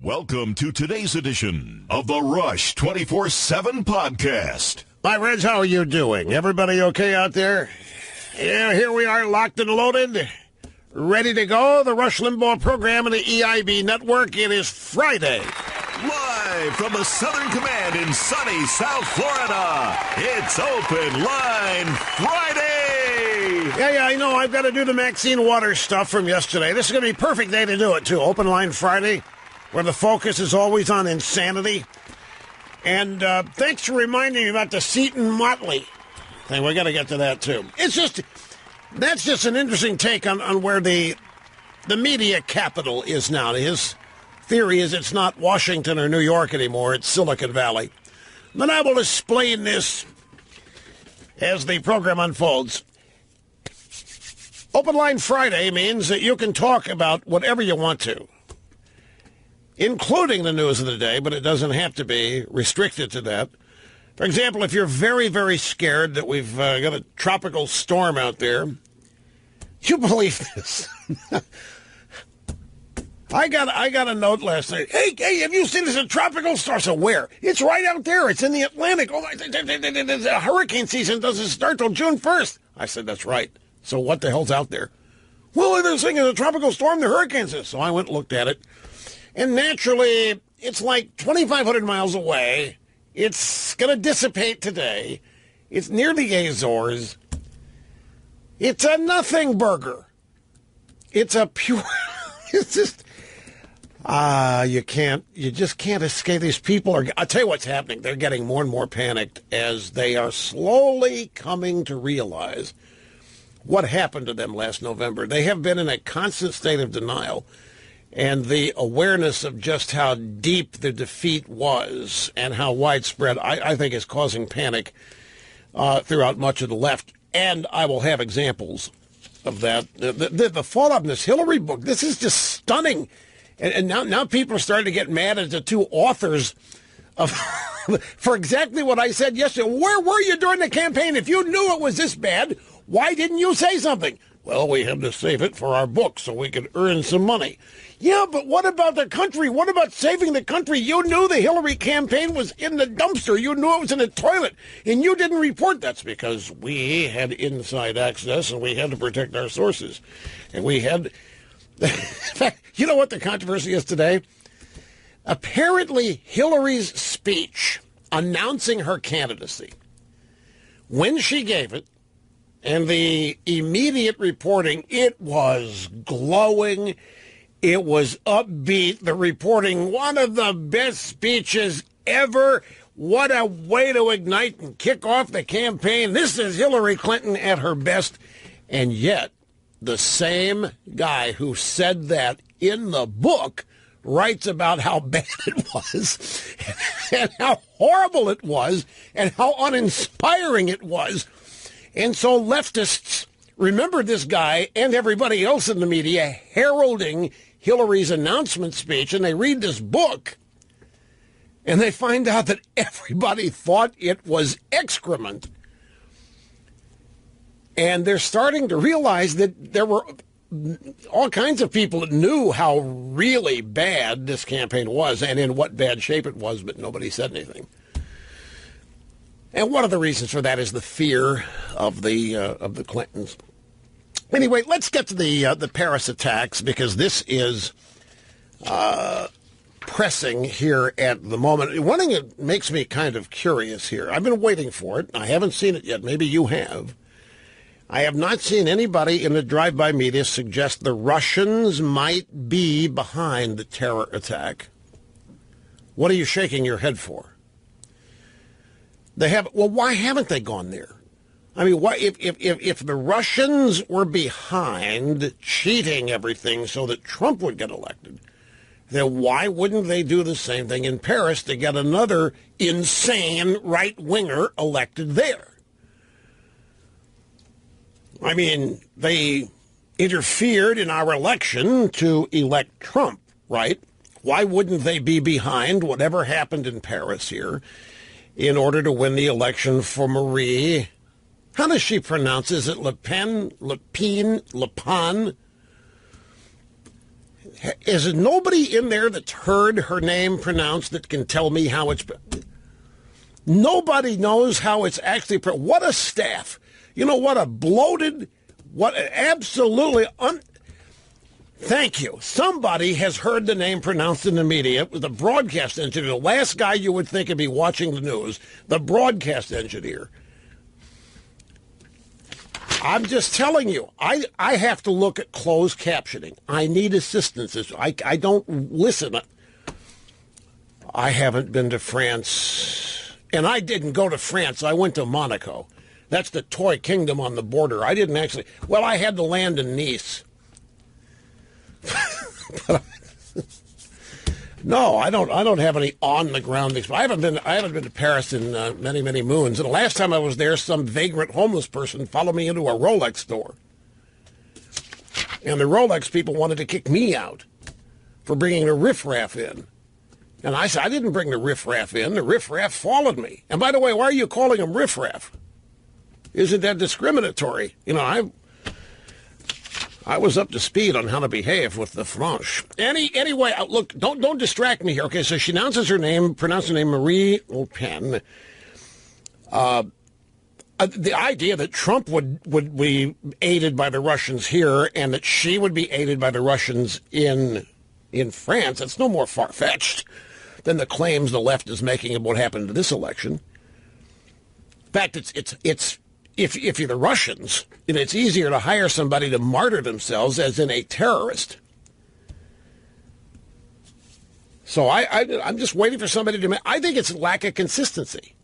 Welcome to today's edition of the Rush 24/7 podcast. My friends, how are you doing? Everybody okay out there? Yeah, here we are, locked and loaded, ready to go. The Rush Limbaugh program and the EIB network. It is Friday. Live from the Southern Command in sunny South Florida, it's Open Line Friday. Yeah, I know. I've got to do the Maxine Waters stuff from yesterday. This is going to be a perfect day to do it, too. Open Line Friday, where the focus is always on insanity. And thanks for reminding me about the Seton Motley thing. We got to get to that, too. That's just an interesting take on where the media capital is now. His theory is it's not Washington or New York anymore, it's Silicon Valley. But I will explain this as the program unfolds. Open Line Friday means that you can talk about whatever you want to, including the news of the day, but it doesn't have to be restricted to that. For example, if you're very, very scared that we've got a tropical storm out there, you believe this. I got a note last night. Hey, have you seen this a tropical storm? So where? It's right out there. It's in the Atlantic. Oh, the hurricane season doesn't start till June 1st. I said, that's right. So what the hell's out there? Well, they're saying it's a tropical storm, the hurricanes is. So I went and looked at it. And naturally, it's like 2,500 miles away. It's going to dissipate today. It's near the Azores. It's a nothing burger. It's a pure... It's just... you just can't escape. These people are... I'll tell you what's happening. They're getting more and more panicked as they are slowly coming to realize what happened to them last November. They have been in a constant state of denial. And the awareness of just how deep the defeat was and how widespread, I think, is causing panic throughout much of the left. And I will have examples of that. The fallout in this Hillary book, this is just stunning. And now people are starting to get mad at the two authors of for exactly what I said yesterday. Where were you during the campaign? If you knew it was this bad, why didn't you say something? Well, we had to save it for our book so we could earn some money. Yeah, but what about the country? What about saving the country? You knew the Hillary campaign was in the dumpster. You knew it was in the toilet, and you didn't report. That's because we had inside access, and we had to protect our sources. And we had... In fact, you know what the controversy is today? Apparently, Hillary's speech announcing her candidacy, when she gave it, and the immediate reporting, it was glowing. It was upbeat. The reporting, one of the best speeches ever. What a way to ignite and kick off the campaign. This is Hillary Clinton at her best. And yet, the same guy who said that in the book writes about how bad it was and how horrible it was and how uninspiring it was. And so leftists remember this guy and everybody else in the media heralding Hillary's announcement speech, and they read this book, and they find out that everybody thought it was excrement. And they're starting to realize that there were all kinds of people that knew how really bad this campaign was and in what bad shape it was, but nobody said anything. And one of the reasons for that is the fear of the Clintons. Anyway, let's get to the Paris attacks, because this is pressing here at the moment. One thing that makes me kind of curious here, I've been waiting for it. I haven't seen it yet. Maybe you have. I have not seen anybody in the drive-by media suggest the Russians might be behind the terror attack. What are you shaking your head for? Why haven't they gone there? I mean, why, if the Russians were behind cheating everything so that Trump would get elected, then why wouldn't they do the same thing in Paris to get another insane right-winger elected there? I mean, they interfered in our election to elect Trump, right? Why wouldn't they be behind whatever happened in Paris here in order to win the election for Marie? How does she pronounce it? Is it Le Pen? Le Pen? Le Pen? Is there nobody in there that's heard her name pronounced that can tell me how it's... Nobody knows how it's actually... What a staff. You know, what a bloated... What absolutely... Thank you. Somebody has heard the name pronounced in the media. It was the broadcast engineer, the last guy you would think would be watching the news, the broadcast engineer. I'm just telling you, I have to look at closed captioning. I need assistance. I don't listen. I haven't been to France, and I didn't go to France. I went to Monaco. That's the toy kingdom on the border. I didn't actually. Well, I had to land in Nice. No, I don't have any on the ground experience. I haven't been to Paris in many moons. And the last time I was there, some vagrant homeless person followed me into a Rolex store, and the Rolex people wanted to kick me out for bringing the riffraff in. And I said I didn't bring the riffraff in. The riffraff followed me. And by the way, why are you calling them riffraff? Isn't that discriminatory? You know, I was up to speed on how to behave with the French. Anyway, look, don't distract me here. Okay, so she announces her name, pronounced her name Marie Le Pen. The idea that Trump would be aided by the Russians here and that she would be aided by the Russians in France, it's no more far-fetched than the claims the left is making of what happened to this election. In fact, it's if you're the Russians, it's easier to hire somebody to martyr themselves as in a terrorist. So I'm just waiting for somebody to. I think it's lack of consistency.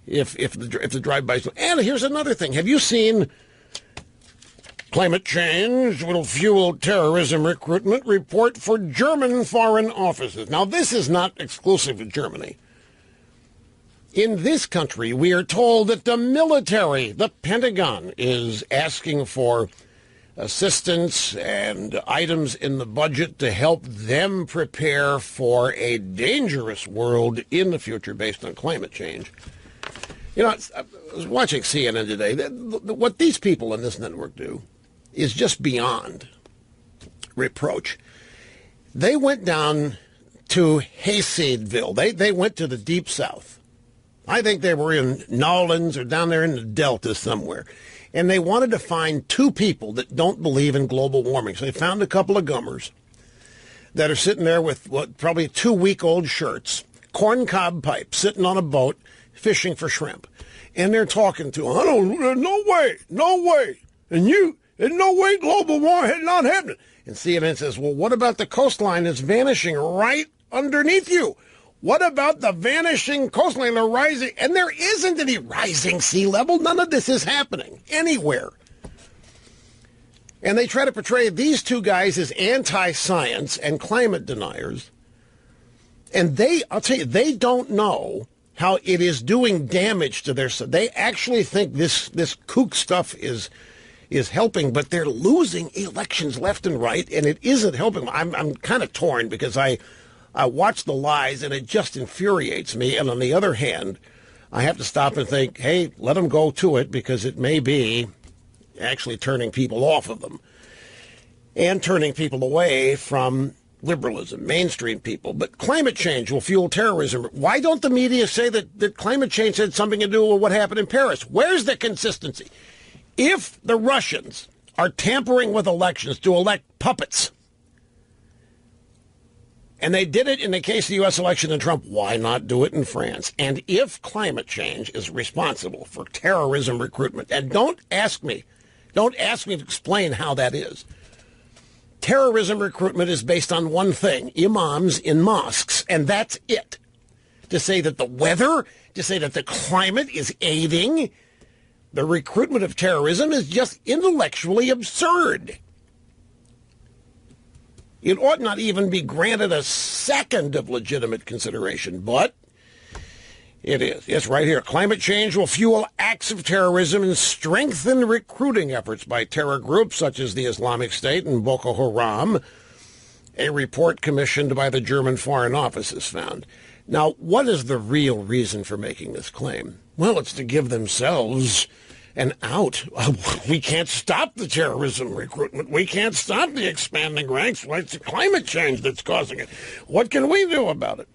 If the drive-bys. And here's another thing. Have you seen climate change will fuel terrorism recruitment report for German foreign offices? Now, this is not exclusive to Germany. In this country, we are told that the military, the Pentagon, is asking for assistance and items in the budget to help them prepare for a dangerous world in the future based on climate change. You know, I was watching CNN today. What these people in this network do is just beyond reproach. They went down to Hayseedville. They went to the Deep South. I think they were in Nolans or down there in the Delta somewhere. And they wanted to find two people that don't believe in global warming. So they found a couple of gummers that are sitting there with probably 2-week-old shirts, corncob pipes, sitting on a boat, fishing for shrimp. And they're talking to them. No way. And no way global warming is not happening. And CNN says, well, what about the coastline that's vanishing right underneath you? What about the vanishing coastline, the rising? And there isn't any rising sea level. None of this is happening anywhere. And they try to portray these two guys as anti-science and climate deniers. And I'll tell you, they don't know how it is doing damage to their... They actually think this kook stuff is helping, but they're losing elections left and right, and it isn't helping. I'm kind of torn because I watch the lies, and it just infuriates me. And on the other hand, I have to stop and think, hey, let them go to it, because it may be actually turning people off of them and turning people away from liberalism, mainstream people. But climate change will fuel terrorism. Why don't the media say that climate change had something to do with what happened in Paris? Where's the consistency? If the Russians are tampering with elections to elect puppets, and they did it in the case of the U.S. election in Trump, why not do it in France? And if climate change is responsible for terrorism recruitment, and don't ask me to explain how that is. Terrorism recruitment is based on one thing, imams in mosques, and that's it. To say that the weather, to say that the climate is aiding the recruitment of terrorism is just intellectually absurd. It ought not even be granted a second of legitimate consideration, but it is. It's right here. Climate change will fuel acts of terrorism and strengthen recruiting efforts by terror groups such as the Islamic State and Boko Haram, a report commissioned by the German Foreign Office has found. Now, what is the real reason for making this claim? Well, it's to give themselves and out. We can't stop the terrorism recruitment. We can't stop the expanding ranks. Well, it's climate change that's causing it. What can we do about it?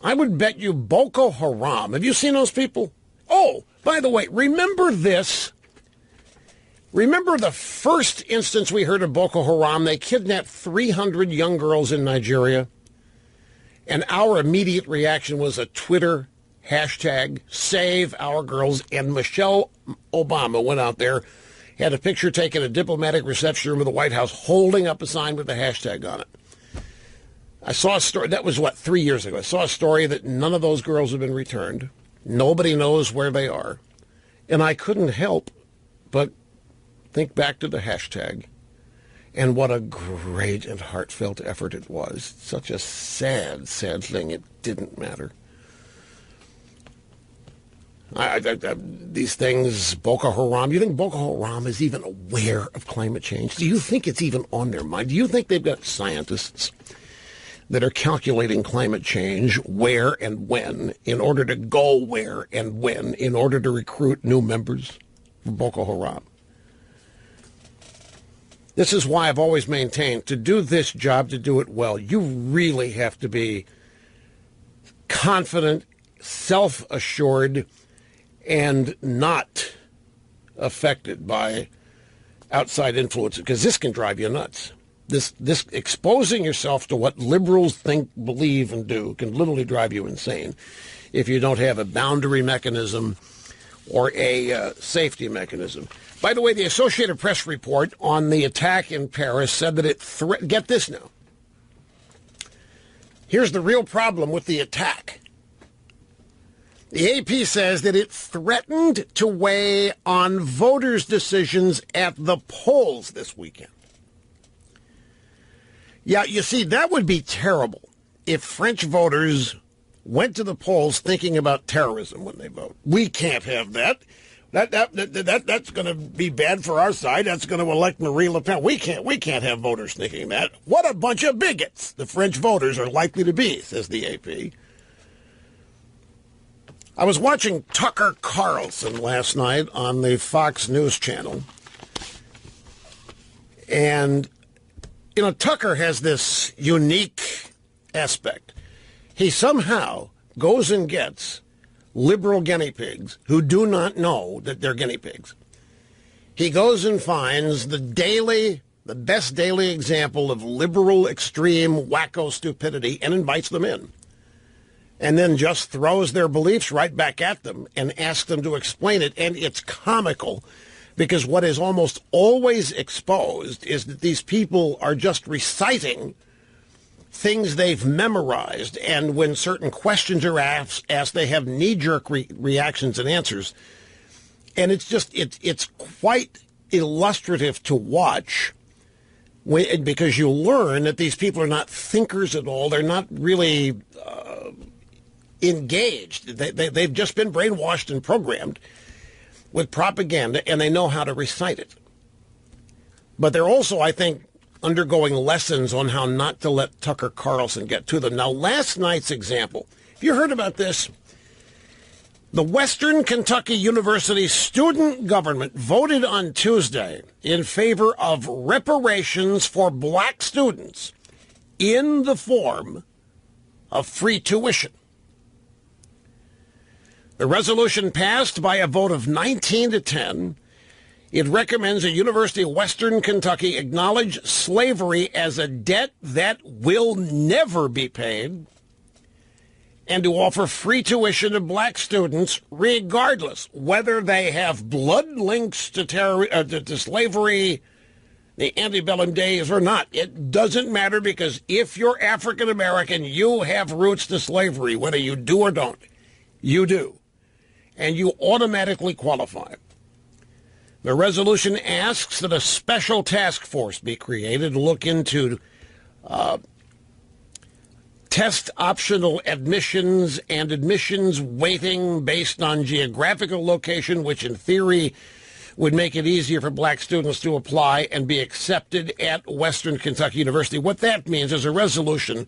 I would bet you Boko Haram. Have you seen those people? Oh, by the way, remember this. Remember the first instance we heard of Boko Haram? They kidnapped 300 young girls in Nigeria. And our immediate reaction was a Twitter hashtag, Save Our Girls. And Michelle Obama went out there, had a picture taken at a diplomatic reception room of the White House, holding up a sign with the hashtag on it. I saw a story, that was 3 years ago. I saw a story that none of those girls have been returned. Nobody knows where they are. And I couldn't help but think back to the hashtag and what a great and heartfelt effort it was. Such a sad, sad thing. It didn't matter. These things, Boko Haram, you think Boko Haram is even aware of climate change? Do you think it's even on their mind? Do you think they've got scientists that are calculating climate change where and when in order to go where and when in order to recruit new members for Boko Haram? This is why I've always maintained, to do this job, to do it well, you really have to be confident, self-assured, and not affected by outside influences, because this can drive you nuts. This exposing yourself to what liberals think, believe, and do can literally drive you insane if you don't have a boundary mechanism or a safety mechanism. By the way, the Associated Press report on the attack in Paris said that it get this now. Here's the real problem with the attack. The AP says that it threatened to weigh on voters' decisions at the polls this weekend. Yeah, you see, that would be terrible if French voters went to the polls thinking about terrorism when they vote. We can't have that. That's going to be bad for our side. That's going to elect Marie Le Pen. We can't have voters thinking that. What a bunch of bigots the French voters are likely to be, says the AP. I was watching Tucker Carlson last night on the Fox News channel. And, you know, Tucker has this unique aspect. He somehow goes and gets liberal guinea pigs who do not know that they're guinea pigs. He goes and finds the best daily example of liberal, extreme, wacko stupidity and invites them in. And then just throws their beliefs right back at them and asks them to explain it. And it's comical because what is almost always exposed is that these people are just reciting things they've memorized. And when certain questions are asked they have knee-jerk reactions and answers. And it's just, it's quite illustrative to watch because you learn that these people are not thinkers at all. They're not really engaged. They've just been brainwashed and programmed with propaganda, and they know how to recite it. But they're also, I think, undergoing lessons on how not to let Tucker Carlson get to them. Now, last night's example, have you heard about this? The Western Kentucky University student government voted on Tuesday in favor of reparations for black students in the form of free tuition. The resolution passed by a vote of 19 to 10. It recommends the University of Western Kentucky acknowledge slavery as a debt that will never be paid and to offer free tuition to black students regardless whether they have blood links to slavery, the antebellum days, or not. It doesn't matter because if you're African American, you have roots to slavery, whether you do or don't. You do. And you automatically qualify. The resolution asks that a special task force be created to look into test optional admissions and admissions weighting based on geographical location, which in theory would make it easier for black students to apply and be accepted at Western Kentucky University. What that means is a resolution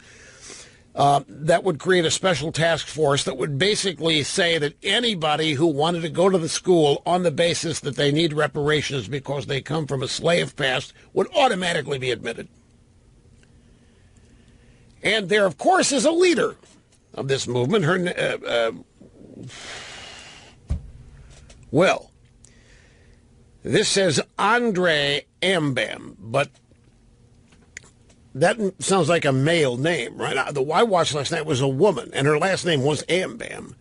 that would create a special task force that would basically say that anybody who wanted to go to the school on the basis that they need reparations because they come from a slave past would automatically be admitted. And there, of course, is a leader of this movement. This says Andre Ambam, but that sounds like a male name, right? The I watched last night was a woman, and her last name was Ambam.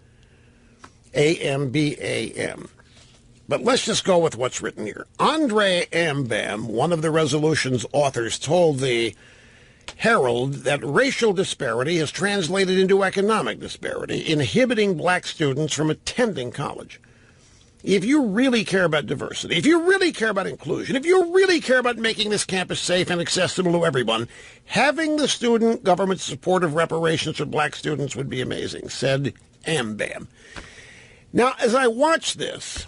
A-M-B-A-M. But let's just go with what's written here. Andre Ambam, one of the resolution's authors, told the Herald that racial disparity is translated into economic disparity, inhibiting black students from attending college. If you really care about diversity, if you really care about inclusion, if you really care about making this campus safe and accessible to everyone, having the student government support of reparations for black students would be amazing, said Ambam. Now, as I watched this,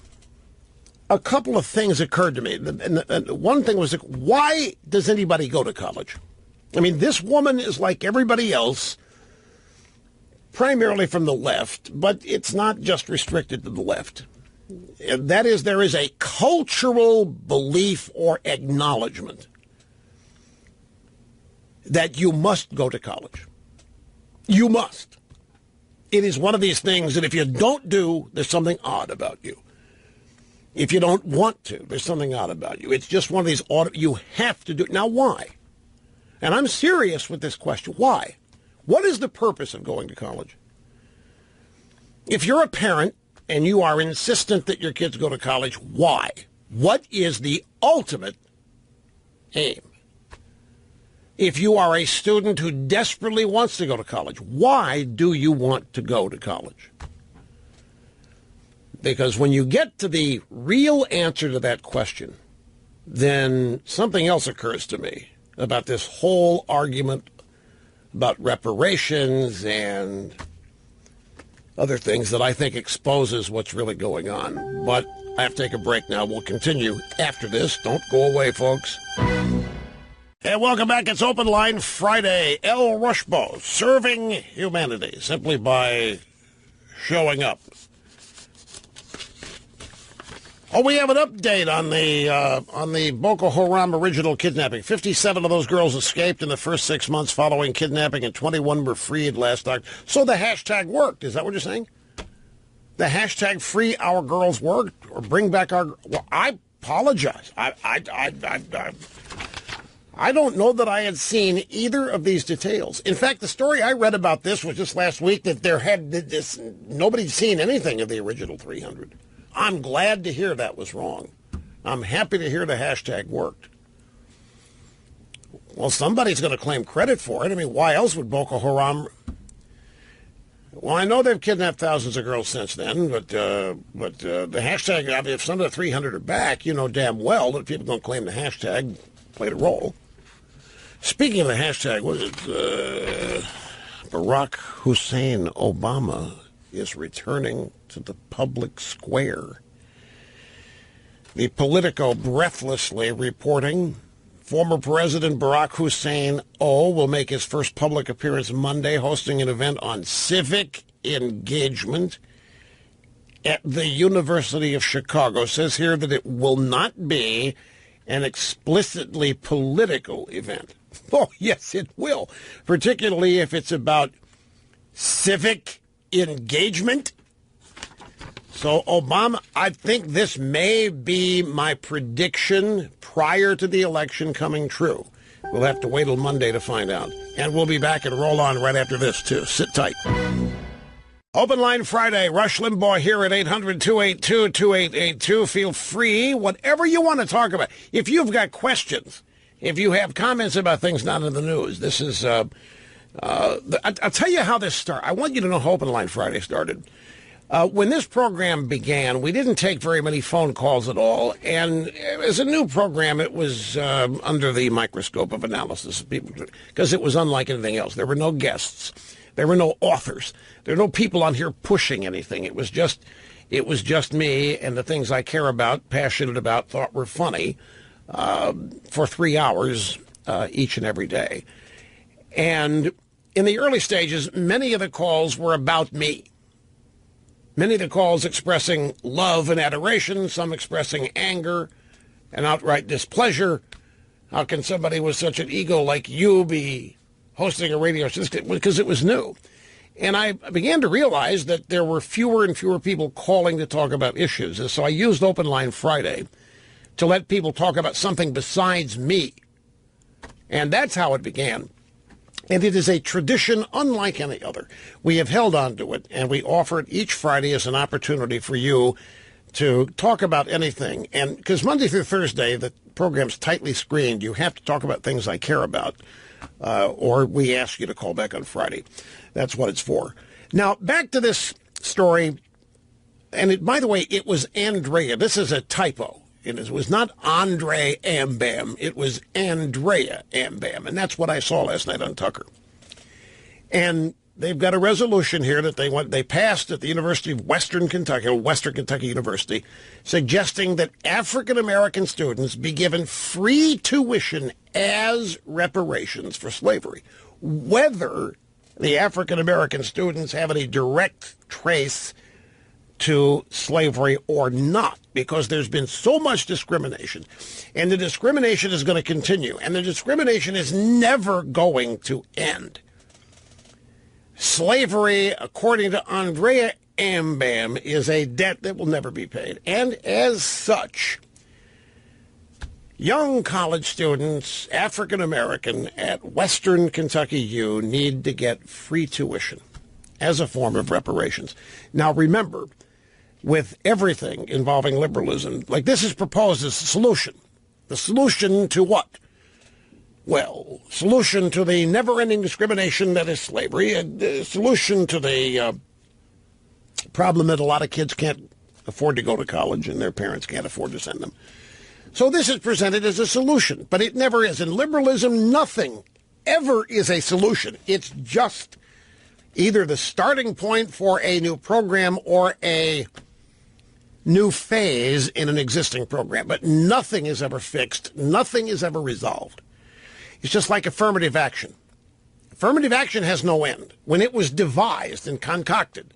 a couple of things occurred to me. And one thing was, why does anybody go to college? I mean, this woman is like everybody else, primarily from the left, but it's not just restricted to the left. That is, there is a cultural belief or acknowledgement that you must go to college. You must. It is one of these things that if you don't do, there's something odd about you. If you don't want to, there's something odd about you. It's just one of these you have to do. Now, why? And I'm serious with this question. Why? What is the purpose of going to college? If you're a parent and you are insistent that your kids go to college, why? What is the ultimate aim? If you are a student who desperately wants to go to college, why do you want to go to college? Because when you get to the real answer to that question, then something else occurs to me about this whole argument about reparations and other things that I think exposes what's really going on. But I have to take a break now. We'll continue after this. Don't go away, folks. And welcome back. It's Open Line Friday. El Rushbo, serving humanity simply by showing up. Oh, we have an update on the Boko Haram original kidnapping. 57 of those girls escaped in the first 6 months following kidnapping, and 21 were freed last October. So the hashtag worked. Is that what you're saying? The hashtag free our girls worked, or bring back our... Well, I apologize. I don't know that I had seen either of these details. In fact, the story I read about this was just last week that nobody'd seen anything of the original 300. I'm glad to hear that was wrong. I'm happy to hear the hashtag worked. Well, somebody's going to claim credit for it. I mean, why else would Boko Haram... Well, I know they've kidnapped thousands of girls since then, but the hashtag, I mean, if some of the 300 are back, you know damn well that people don't claim the hashtag played a role. Speaking of the hashtag, what is it? Barack Hussein Obama is returning to the public square. The Politico breathlessly reporting former President Barack Hussein will make his first public appearance Monday, hosting an event on civic engagement at the University of Chicago. It says here that it will not be an explicitly political event. Oh, yes, it will, particularly if it's about civic engagement. So, Obama, I think this may be my prediction prior to the election coming true. We'll have to wait till Monday to find out. And we'll be back and roll on right after this, too. Sit tight. Open Line Friday. Rush Limbaugh here at 800-282-2882. Feel free, whatever you want to talk about. If you've got questions, if you have comments about things not in the news, this is... I'll tell you how this started. I want you to know how Open Line Friday started. When this program began, we didn't take very many phone calls at all, and as a new program, it was under the microscope of analysis of people, because it was unlike anything else. There were no guests. There were no authors. There were no people on here pushing anything. It was just me and the things I care about, passionate about, thought were funny for 3 hours each and every day. And in the early stages, many of the calls were about me. Many of the calls expressing love and adoration, some expressing anger and outright displeasure. How can somebody with such an ego like you be hosting a radio show? Because it was new. And I began to realize that there were fewer and fewer people calling to talk about issues. And so I used Open Line Friday to let people talk about something besides me. And that's how it began. And it is a tradition unlike any other. We have held on to it, and we offer it each Friday as an opportunity for you to talk about anything. And because Monday through Thursday, the program's tightly screened, you have to talk about things I care about, or we ask you to call back on Friday. That's what it's for. Now, back to this story. And by the way, it was Andrea. This is a typo. It was not Andre Ambam. It was Andrea Ambam. And that's what I saw last night on Tucker. And they've got a resolution here that they passed at the University of Western Kentucky University, suggesting that African-American students be given free tuition as reparations for slavery, whether the African-American students have any direct trace to slavery or not, because there's been so much discrimination, and the discrimination is going to continue, and the discrimination is never going to end. Slavery, according to Andrea Ambam, is a debt that will never be paid, and as such, young college students, African American, at Western Kentucky U need to get free tuition as a form of reparations. Now remember, with everything involving liberalism, like this is proposed as a solution. The solution to what? Well, solution to the never-ending discrimination that is slavery, a solution to the problem that a lot of kids can't afford to go to college and their parents can't afford to send them. So this is presented as a solution, but it never is. In liberalism, nothing ever is a solution. It's just either the starting point for a new program or a new phase in an existing program, but nothing is ever fixed. Nothing is ever resolved. It's just like affirmative action. Affirmative action has no end. When it was devised and concocted,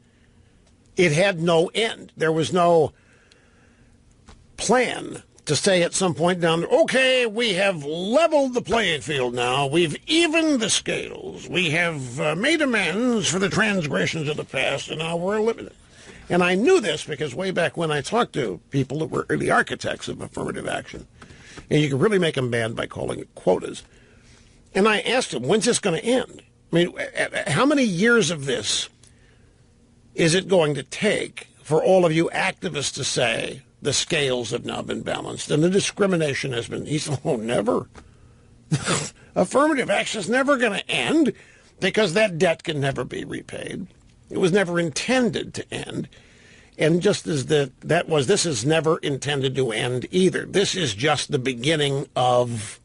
it had no end. There was no plan to say at some point down, okay, we have leveled the playing field now. We've evened the scales. We have made amends for the transgressions of the past, and now we're eliminating. And I knew this because way back when I talked to people that were the architects of affirmative action, and you could really make them bad by calling it quotas. And I asked them, when's this going to end? I mean, how many years of this is it going to take for all of you activists to say the scales have now been balanced and the discrimination has been? He said, oh, never. Affirmative action is never going to end because that debt can never be repaid. It was never intended to end. And just as this is never intended to end either. This is just the beginning of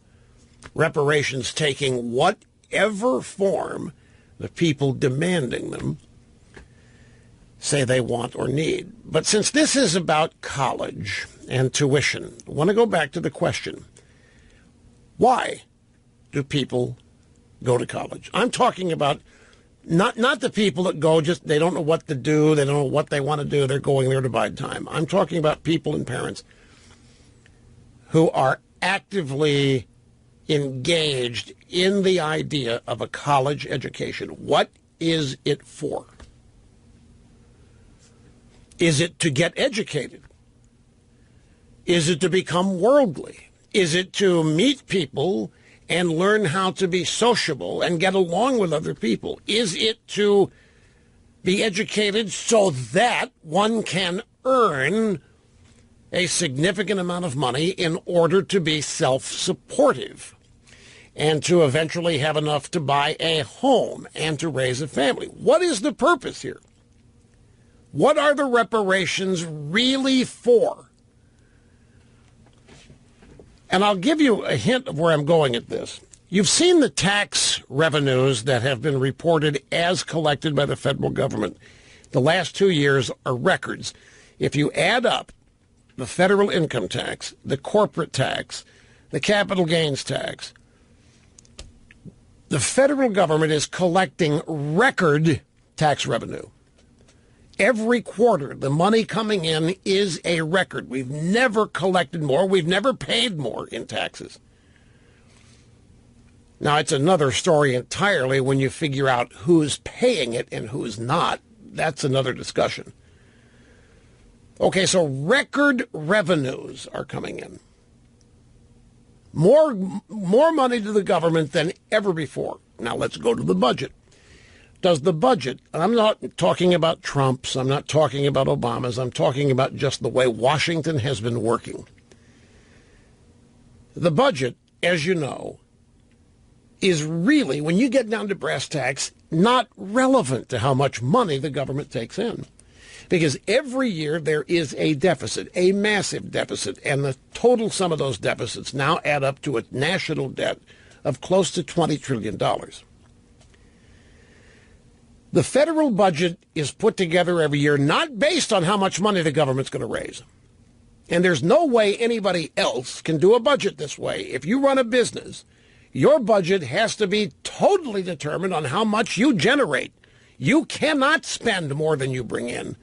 reparations taking whatever form the people demanding them say they want or need. But since this is about college and tuition, I want to go back to the question, why do people go to college? I'm talking about not the people that go just, they don't know what to do, they don't know what they want to do, they're going there to bide time. I'm talking about people and parents who are actively engaged in the idea of a college education. What is it for? Is it to get educated? Is it to become worldly? Is it to meet people and learn how to be sociable and get along with other people? Is it to be educated so that one can earn a significant amount of money in order to be self-supportive and to eventually have enough to buy a home and to raise a family? What is the purpose here? What are the reparations really for? And I'll give you a hint of where I'm going at this. You've seen the tax revenues that have been reported as collected by the federal government. The last 2 years are records. If you add up the federal income tax, the corporate tax, the capital gains tax, The federal government is collecting record tax revenue. Every quarter, the money coming in is a record. We've never collected more. We've never paid more in taxes. Now, it's another story entirely when you figure out who's paying it and who's not. That's another discussion. Okay, so record revenues are coming in. More money to the government than ever before. Now, let's go to the budget. Does the budget, and I'm not talking about Trump's, I'm not talking about Obama's, I'm talking about just the way Washington has been working. The budget, as you know, is really, when you get down to brass tacks, not relevant to how much money the government takes in. Because every year there is a deficit, a massive deficit, and the total sum of those deficits now add up to a national debt of close to $20 trillion. The federal budget is put together every year not based on how much money the government's going to raise. And there's no way anybody else can do a budget this way. If you run a business, your budget has to be totally determined on how much you generate. You cannot spend more than you bring in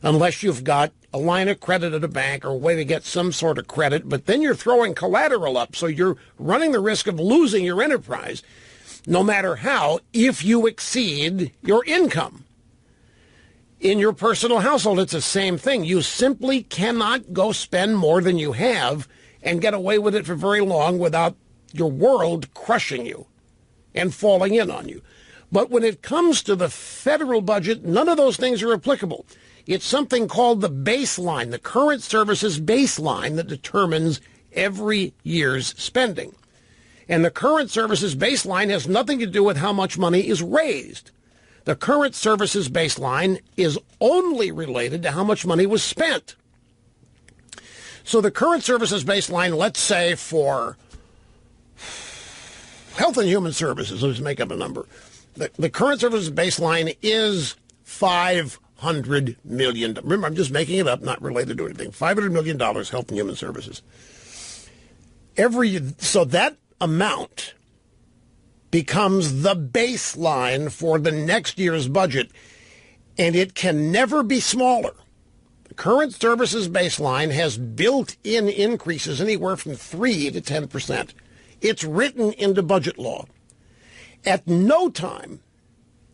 unless you've got a line of credit at a bank or a way to get some sort of credit. But then you're throwing collateral up, so you're running the risk of losing your enterprise, no matter how, if you exceed your income. In your personal household, it's the same thing. You simply cannot go spend more than you have and get away with it for very long without your world crushing you and falling in on you. But when it comes to the federal budget, none of those things are applicable. It's something called the baseline, the current services baseline, that determines every year's spending. And the current services baseline has nothing to do with how much money is raised. The current services baseline is only related to how much money was spent. So the current services baseline, let's say for Health and Human Services, let's make up a number. The current services baseline is $500 million. Remember, I'm just making it up, not related to anything. $500 million, Health and Human Services. So that amount becomes the baseline for the next year's budget, and it can never be smaller. The current services baseline has built-in increases anywhere from 3 to 10%. It's written into budget law. At no time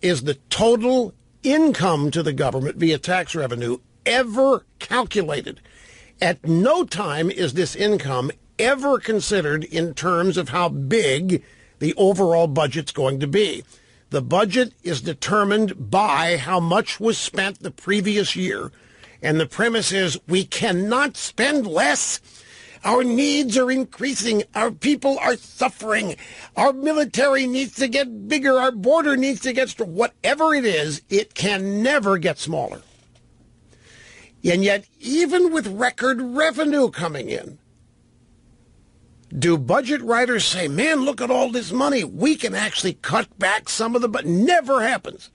is the total income to the government via tax revenue ever calculated. At no time is this income ever considered in terms of how big the overall budget's going to be. The budget is determined by how much was spent the previous year, and the premise is we cannot spend less. Our needs are increasing. Our people are suffering. Our military needs to get bigger. Our border needs to get stronger. Whatever it is, it can never get smaller. And yet, even with record revenue coming in, do budget writers say, man, look at all this money. We can actually cut back some of the, but never happens.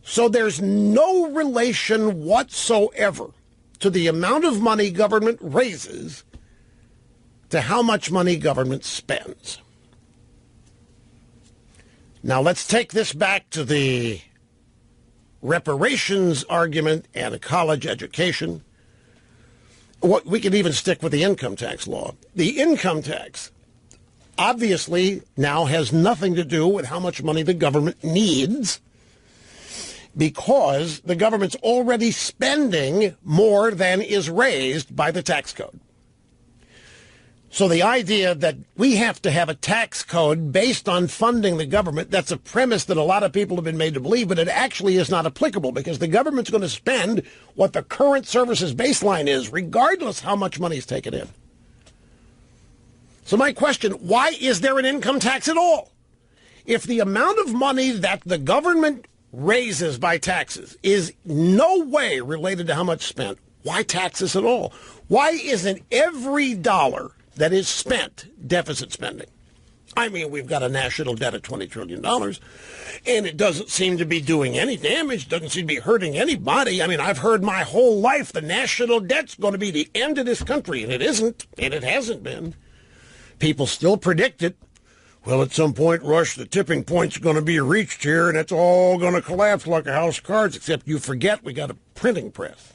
So there's no relation whatsoever to the amount of money government raises to how much money government spends. Now let's take this back to the reparations argument and a college education. We could even stick with the income tax law. The income tax obviously now has nothing to do with how much money the government needs, because the government's already spending more than is raised by the tax code. So the idea that we have to have a tax code based on funding the government, that's a premise that a lot of people have been made to believe, but it actually is not applicable, because the government's going to spend what the current services baseline is, regardless how much money is taken in. So my question, why is there an income tax at all? If the amount of money that the government raises by taxes is no way related to how much spent, why taxes at all? Why isn't every dollar that is spent deficit spending? I mean, we've got a national debt of $20 trillion, and it doesn't seem to be doing any damage, doesn't seem to be hurting anybody. I mean, I've heard my whole life the national debt's going to be the end of this country, and it isn't, and it hasn't been. People still predict it. Well, at some point, Rush, the tipping point's going to be reached here, and it's all going to collapse like a house of cards, except you forget we got a printing press.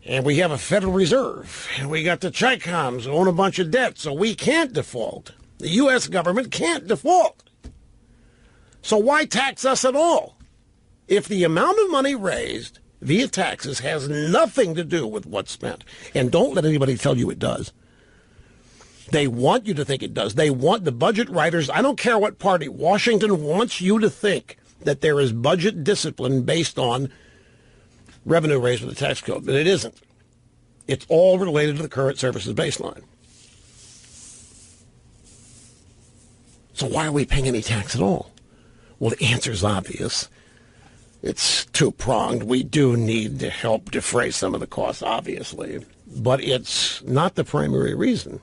And we have a Federal Reserve. And we got the Chi-Coms who own a bunch of debt, so we can't default. The U.S. government can't default. So why tax us at all? If the amount of money raised via taxes has nothing to do with what's spent, and don't let anybody tell you it does. They want you to think it does. They want the budget writers, I don't care what party, Washington wants you to think that there is budget discipline based on revenue raised with the tax code, but it isn't. It's all related to the current services baseline. So why are we paying any tax at all? Well, the answer is obvious. It's two-pronged. We do need to help defray some of the costs, obviously, but it's not the primary reason.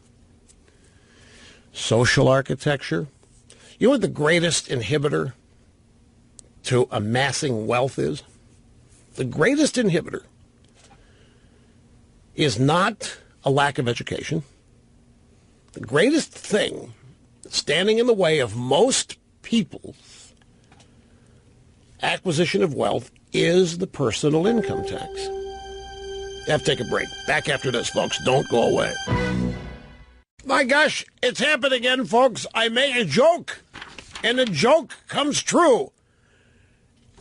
Social architecture. You know what the greatest inhibitor to amassing wealth is? The greatest inhibitor is not a lack of education. The greatest thing standing in the way of most people's acquisition of wealth is the personal income tax. You have to take a break. Back after this, folks. Don't go away. My gosh, it's happened again, folks. I made a joke, and the joke comes true.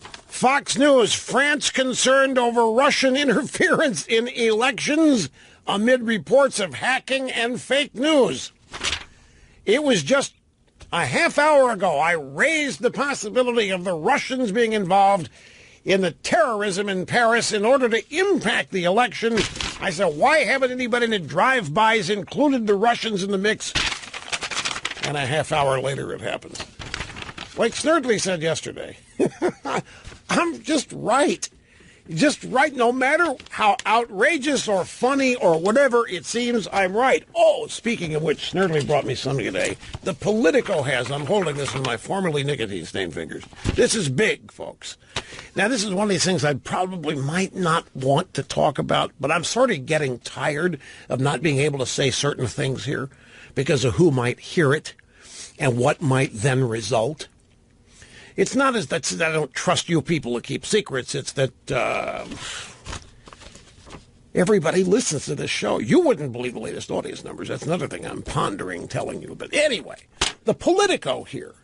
Fox News, France concerned over Russian interference in elections amid reports of hacking and fake news. It was just a half hour ago I raised the possibility of the Russians being involved in the terrorism in Paris in order to impact the election. I said, why haven't anybody in the drive-bys included the Russians in the mix? And a half hour later it happens. Like Snerdley said yesterday, I'm just right. Just right, no matter how outrageous or funny or whatever it seems, I'm right. Oh, speaking of which, Snerdley brought me something today. The Politico has, I'm holding this in my formerly nicotine-stained fingers. This is big, folks. Now, this is one of these things I probably might not want to talk about, but I'm sort of getting tired of not being able to say certain things here because of who might hear it and what might then result. It's not as that I don't trust you people to keep secrets. It's that everybody listens to this show. You wouldn't believe the latest audience numbers. That's another thing I'm pondering telling you. But anyway, the Politico here.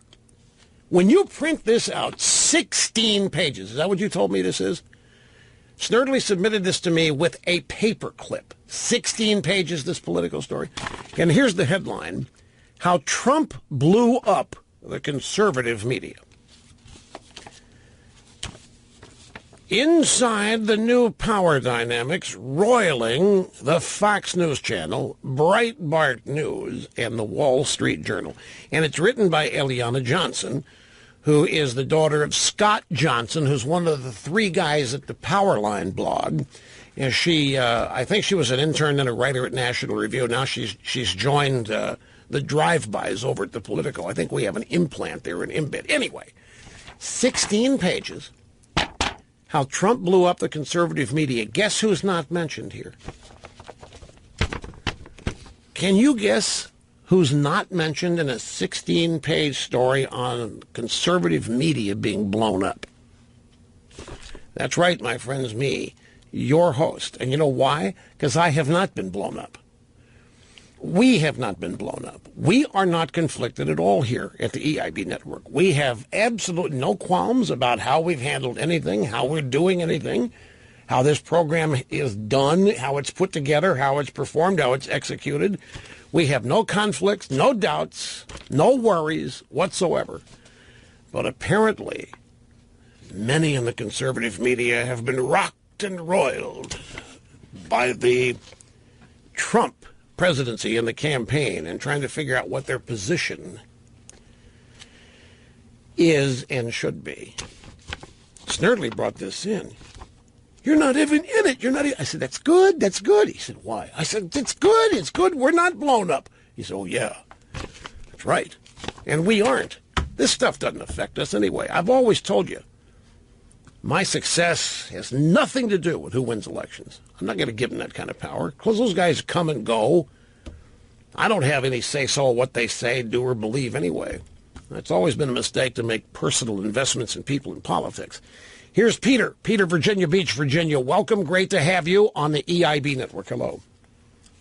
When you print this out, 16 pages. Is that what you told me this is? Snerdley submitted this to me with a paper clip. 16 pages, this Politico story. And here's the headline. How Trump blew up the conservative media. Inside the new power dynamics roiling the Fox News Channel, Breitbart News, and the Wall Street Journal. And it's written by Eliana Johnson, who is the daughter of Scott Johnson, who's one of the three guys at the Powerline blog. And she, I think she was an intern and a writer at National Review. Now she's joined the drive-bys over at the Politico. I think we have an implant there, an embed. Anyway, 16 pages. How Trump blew up the conservative media. Guess who's not mentioned here? Can you guess who's not mentioned in a 16-page story on conservative media being blown up? That's right, my friends, me, your host. And you know why? Because I have not been blown up. We have not been blown up. We are not conflicted at all here at the EIB network. We have absolutely no qualms about how we've handled anything, how we're doing anything, how this program is done, how it's put together, how it's performed, how it's executed. We have no conflicts, no doubts, no worries whatsoever. But apparently, many in the conservative media have been rocked and roiled by the Trump presidency and the campaign and trying to figure out what their position is and should be. Snerdley brought this in. You're not even in it. You're not. I said, that's good. That's good. He said, why? I said, it's good. It's good. We're not blown up. He said, oh, yeah, that's right. And we aren't. This stuff doesn't affect us anyway. I've always told you, my success has nothing to do with who wins elections. I'm not going to give them that kind of power because those guys come and go. I don't have any say-so what they say, do, or believe anyway. It's always been a mistake to make personal investments in people in politics. Here's Peter. Peter, Virginia Beach, Virginia. Welcome. Great to have you on the EIB network. Hello.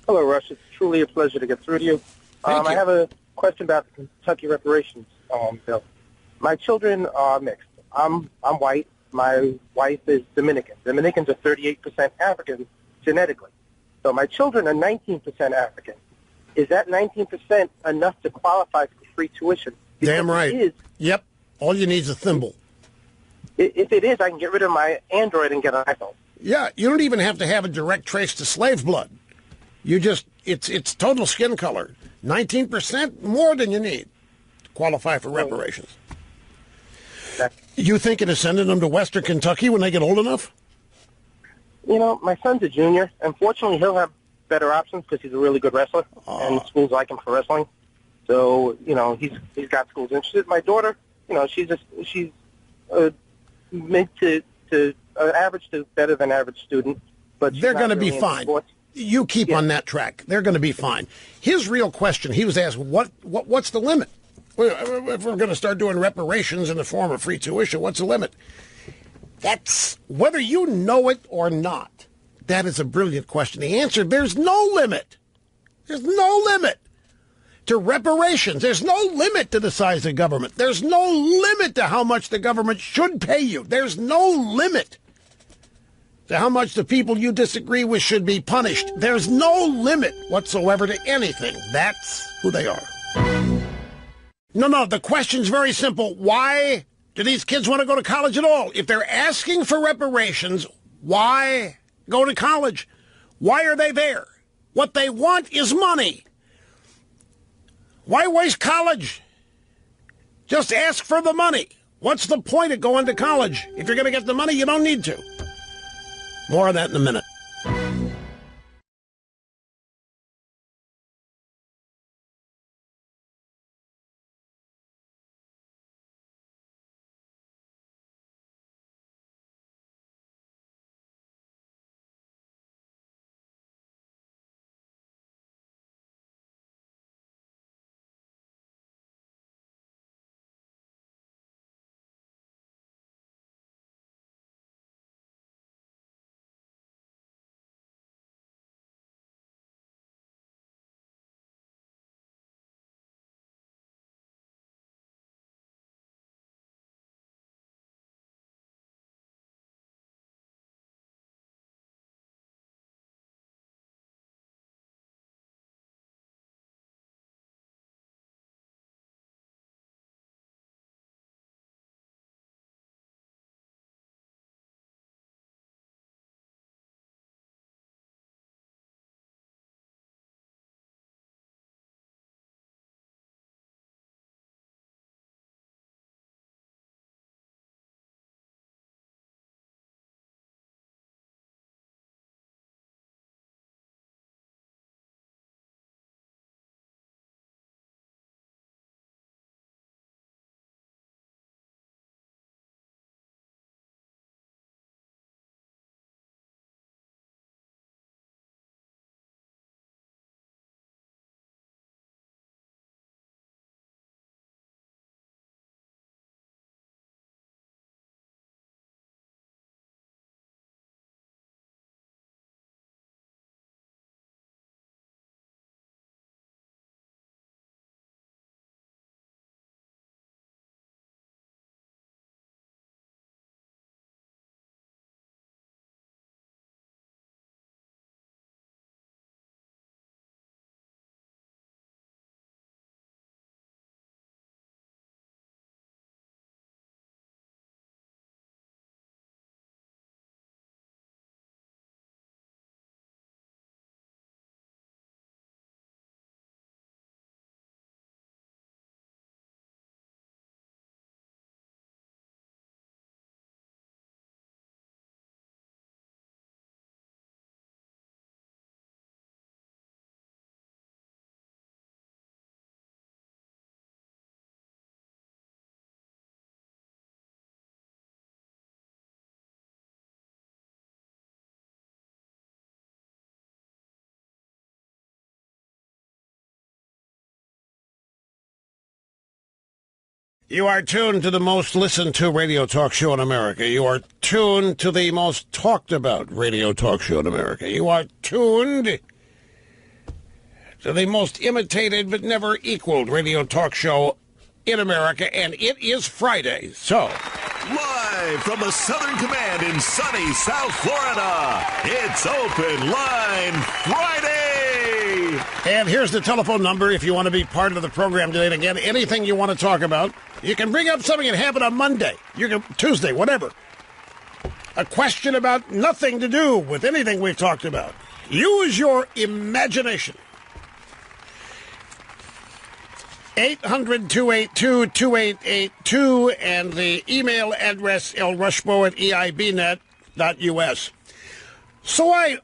Hello, Rush. It's truly a pleasure to get through to you. Thank you. I have a question about the Kentucky reparations bill. My children are mixed. I'm white. My wife is Dominican. Dominicans are 38% African genetically. So my children are 19% African. Is that 19% enough to qualify for free tuition? Because Damn right. It is, Yep. All you need is a thimble. if it is, I can get rid of my Android and get an iPhone. Yeah, you don't even have to have a direct trace to slave blood. You just, it's total skin color. 19% more than you need to qualify for reparations. You thinking of sending them to Western Kentucky when they get old enough? You know, my son's a junior. Unfortunately, he'll have better options because he's a really good wrestler, and schools like him for wrestling. So, you know, he's got schools interested. My daughter, you know, she's mid to average to better than average student, but she's they're going to really be into fine. sports. You keep on that track. They're going to be fine. His real question, he was asked, what's the limit? If we're going to start doing reparations in the form of free tuition, what's the limit? That's whether you know it or not. That is a brilliant question. The answer, there's no limit. There's no limit to reparations. There's no limit to the size of government. There's no limit to how much the government should pay you. There's no limit to how much the people you disagree with should be punished. There's no limit whatsoever to anything. That's who they are. No, the question's very simple. Why do these kids want to go to college at all? If they're asking for reparations, why go to college? Why are they there? What they want is money. Why waste college? Just ask for the money. What's the point of going to college? If you're going to get the money, you don't need to. More of that in a minute. You are tuned to the most listened to radio talk show in America. You are tuned to the most talked about radio talk show in America. You are tuned to the most imitated but never equaled radio talk show in America, and it is Friday. So, live from the Southern Command in sunny South Florida, it's Open Line Friday. And here's the telephone number if you want to be part of the program today. And again, anything you want to talk about. You can bring up something that happened on Monday, Tuesday, whatever. A question about nothing to do with anything we've talked about. Use your imagination. 800-282-2882 and the email address lrushbo@eibnet.us. So I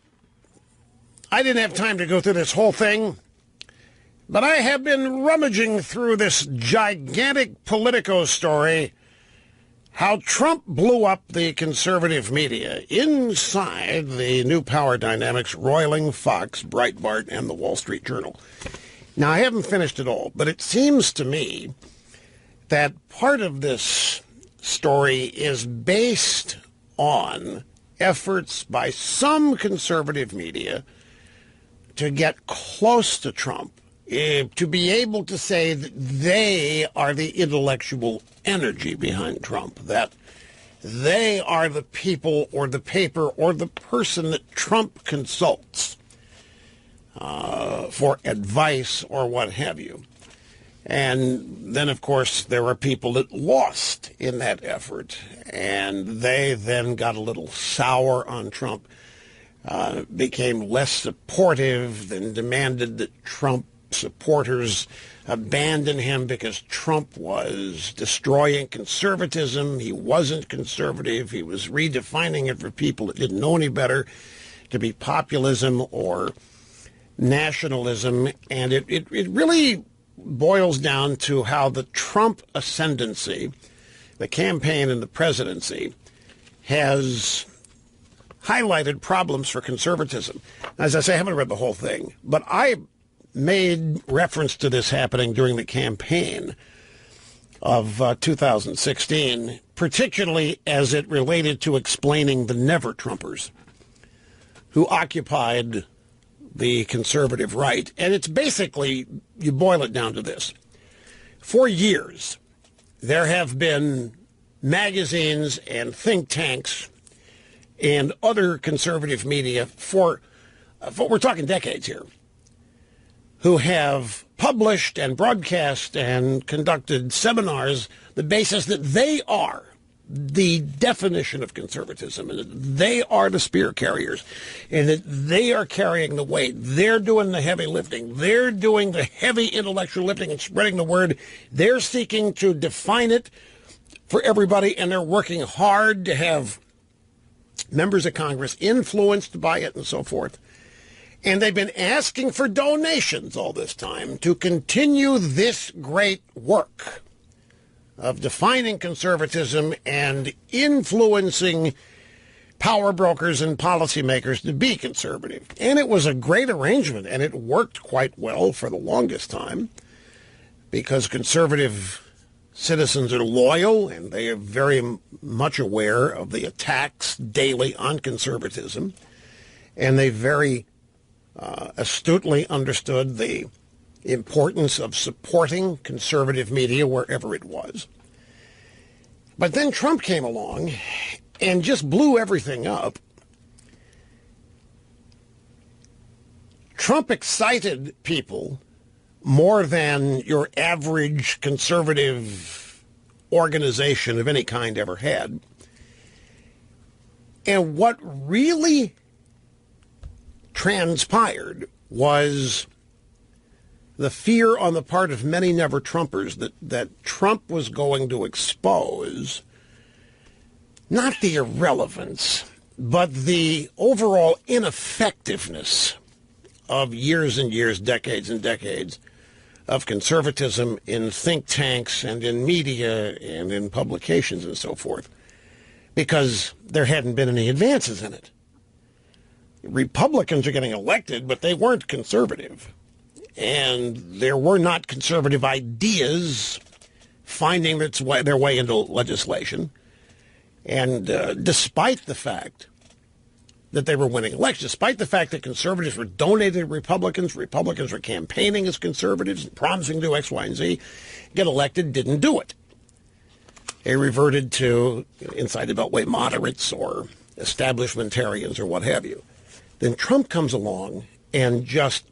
didn't have time to go through this whole thing, but I have been rummaging through this gigantic Politico story, how Trump blew up the conservative media inside the new power dynamics roiling Fox, Breitbart, and the Wall Street Journal. Now, I haven't finished it all, but it seems to me that part of this story is based on efforts by some conservative media to get close to Trump, to be able to say that they are the intellectual energy behind Trump, that they are the people or the paper or the person that Trump consults for advice or what have you. And then, of course, there are people that lost in that effort, and they then got a little sour on Trump, became less supportive, and demanded that Trump supporters abandon him because Trump was destroying conservatism. He wasn't conservative. He was redefining it for people that didn't know any better to be populism or nationalism. And it really boils down to how the Trump ascendancy, the campaign and the presidency, has highlighted problems for conservatism. As I say, I haven't read the whole thing, but I made reference to this happening during the campaign of 2016, particularly as it related to explaining the never-Trumpers who occupied the conservative right. And it's basically, you boil it down to this. For years, there have been magazines and think tanks and other conservative media for we're talking decades here, who have published and broadcast and conducted seminars, the basis that they are the definition of conservatism, and that they are the spear carriers, and that they are carrying the weight. They're doing the heavy lifting. They're doing the heavy intellectual lifting and spreading the word. They're seeking to define it for everybody, and they're working hard to have members of Congress influenced by it and so forth. And they've been asking for donations all this time to continue this great work of defining conservatism and influencing power brokers and policymakers to be conservative. And it was a great arrangement, and it worked quite well for the longest time, because conservative citizens are loyal, and they are very much aware of the attacks daily on conservatism, and they very astutely understood the importance of supporting conservative media wherever it was. But then Trump came along and just blew everything up. Trump excited people more than your average conservative organization of any kind ever had. And what really transpired was the fear on the part of many never-Trumpers that Trump was going to expose not the irrelevance, but the overall ineffectiveness of years and years, decades and decades of conservatism in think tanks and in media and in publications and so forth, because there hadn't been any advances in it. Republicans are getting elected, but they weren't conservative. And there were not conservative ideas finding their way into legislation. And despite the fact that they were winning elections, despite the fact that conservatives were donating to Republicans were campaigning as conservatives and promising to do X, Y, and Z, get elected, didn't do it. They reverted to inside the Beltway moderates or establishmentarians or what have you. Then Trump comes along and just,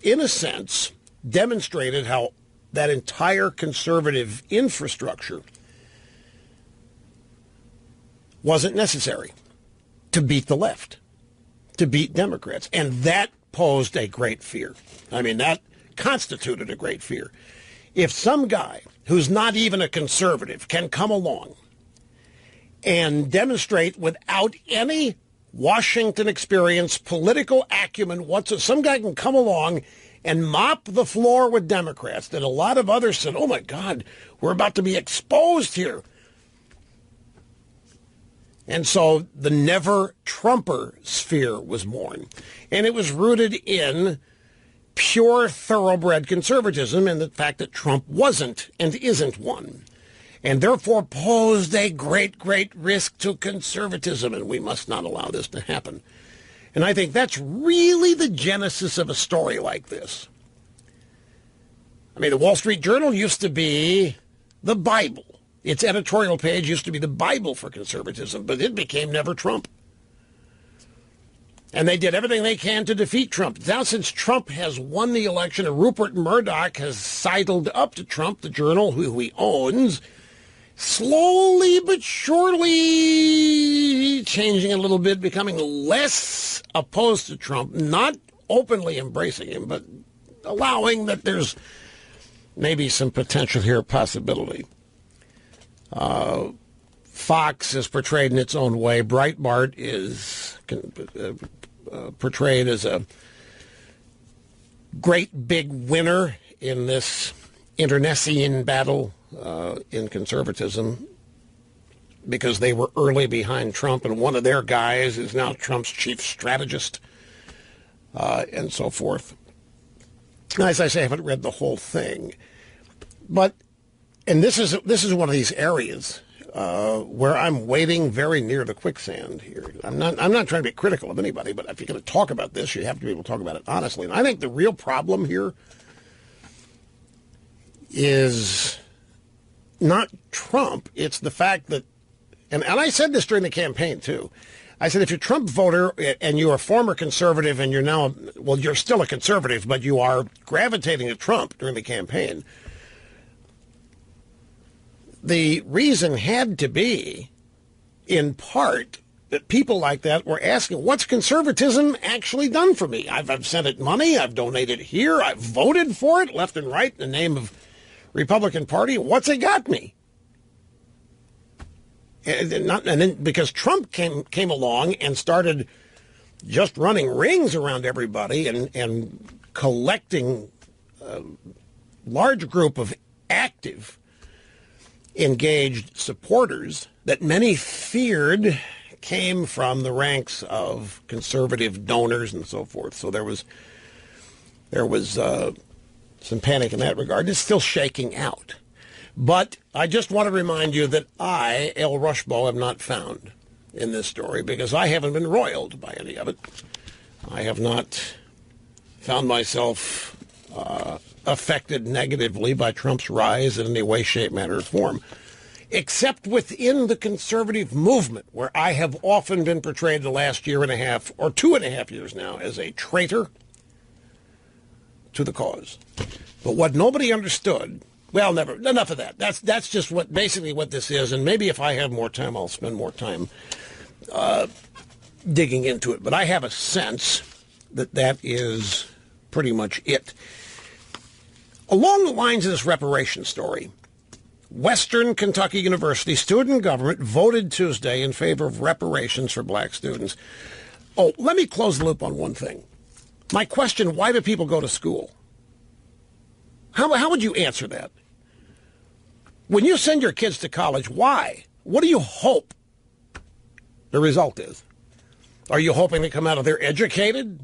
in a sense, demonstrated how that entire conservative infrastructure wasn't necessary to beat the left, to beat Democrats. And that posed a great fear. I mean, that constituted a great fear. If some guy who's not even a conservative can come along and demonstrate without any Washington experience, political acumen whatsoever, some guy can come along and mop the floor with Democrats that a lot of others said, oh, my God, we're about to be exposed here. And so the never-Trumper sphere was born. And it was rooted in pure, thoroughbred conservatism and the fact that Trump wasn't and isn't one. And therefore posed a great, great risk to conservatism, and we must not allow this to happen. And I think that's really the genesis of a story like this. I mean, the Wall Street Journal used to be the Bible. Its editorial page used to be the Bible for conservatism, but it became Never Trump. And they did everything they can to defeat Trump. Now, since Trump has won the election and Rupert Murdoch has sidled up to Trump, the Journal, who he owns, slowly but surely changing a little bit, becoming less opposed to Trump, not openly embracing him, but allowing that there's maybe some potential here, possibility. Fox is portrayed in its own way. Breitbart is portrayed as a great big winner in this internecine battle in conservatism because they were early behind Trump, and one of their guys is now Trump's chief strategist, and so forth. As I say, I haven't read the whole thing, but and this is one of these areas where I'm wading very near the quicksand here. I'm not trying to be critical of anybody, but if you're going to talk about this, you have to be able to talk about it honestly. And I think the real problem here is not Trump. It's the fact that, and I said this during the campaign too. I said, if you're a Trump voter and you're a former conservative and you're now, well, you're still a conservative, but you are gravitating to Trump during the campaign, the reason had to be, in part, that people like that were asking, what's conservatism actually done for me? I've sent it money, I've donated here, I've voted for it left and right in the name of Republican Party. What's it got me? And then because Trump came along and started just running rings around everybody and collecting a large group of active, engaged supporters that many feared came from the ranks of conservative donors and so forth. So there was some panic in that regard. It's still shaking out. But I just want to remind you that I, Al Rushbaugh, am not found in this story because I haven't been roiled by any of it. I have not found myself affected negatively by Trump's rise in any way, shape, manner, or form, except within the conservative movement, where I have often been portrayed the last year and a half, or 2.5 years now, as a traitor to the cause. But what nobody understood, well, never, enough of that. That's just basically what this is, and maybe if I have more time, I'll spend more time digging into it. But I have a sense that that is pretty much it. Along the lines of this reparation story, Western Kentucky University student government voted Tuesday in favor of reparations for black students. Oh, let me close the loop on one thing. My question, why do people go to school? How would you answer that? When you send your kids to college, why? What do you hope the result is? Are you hoping they come out of there educated?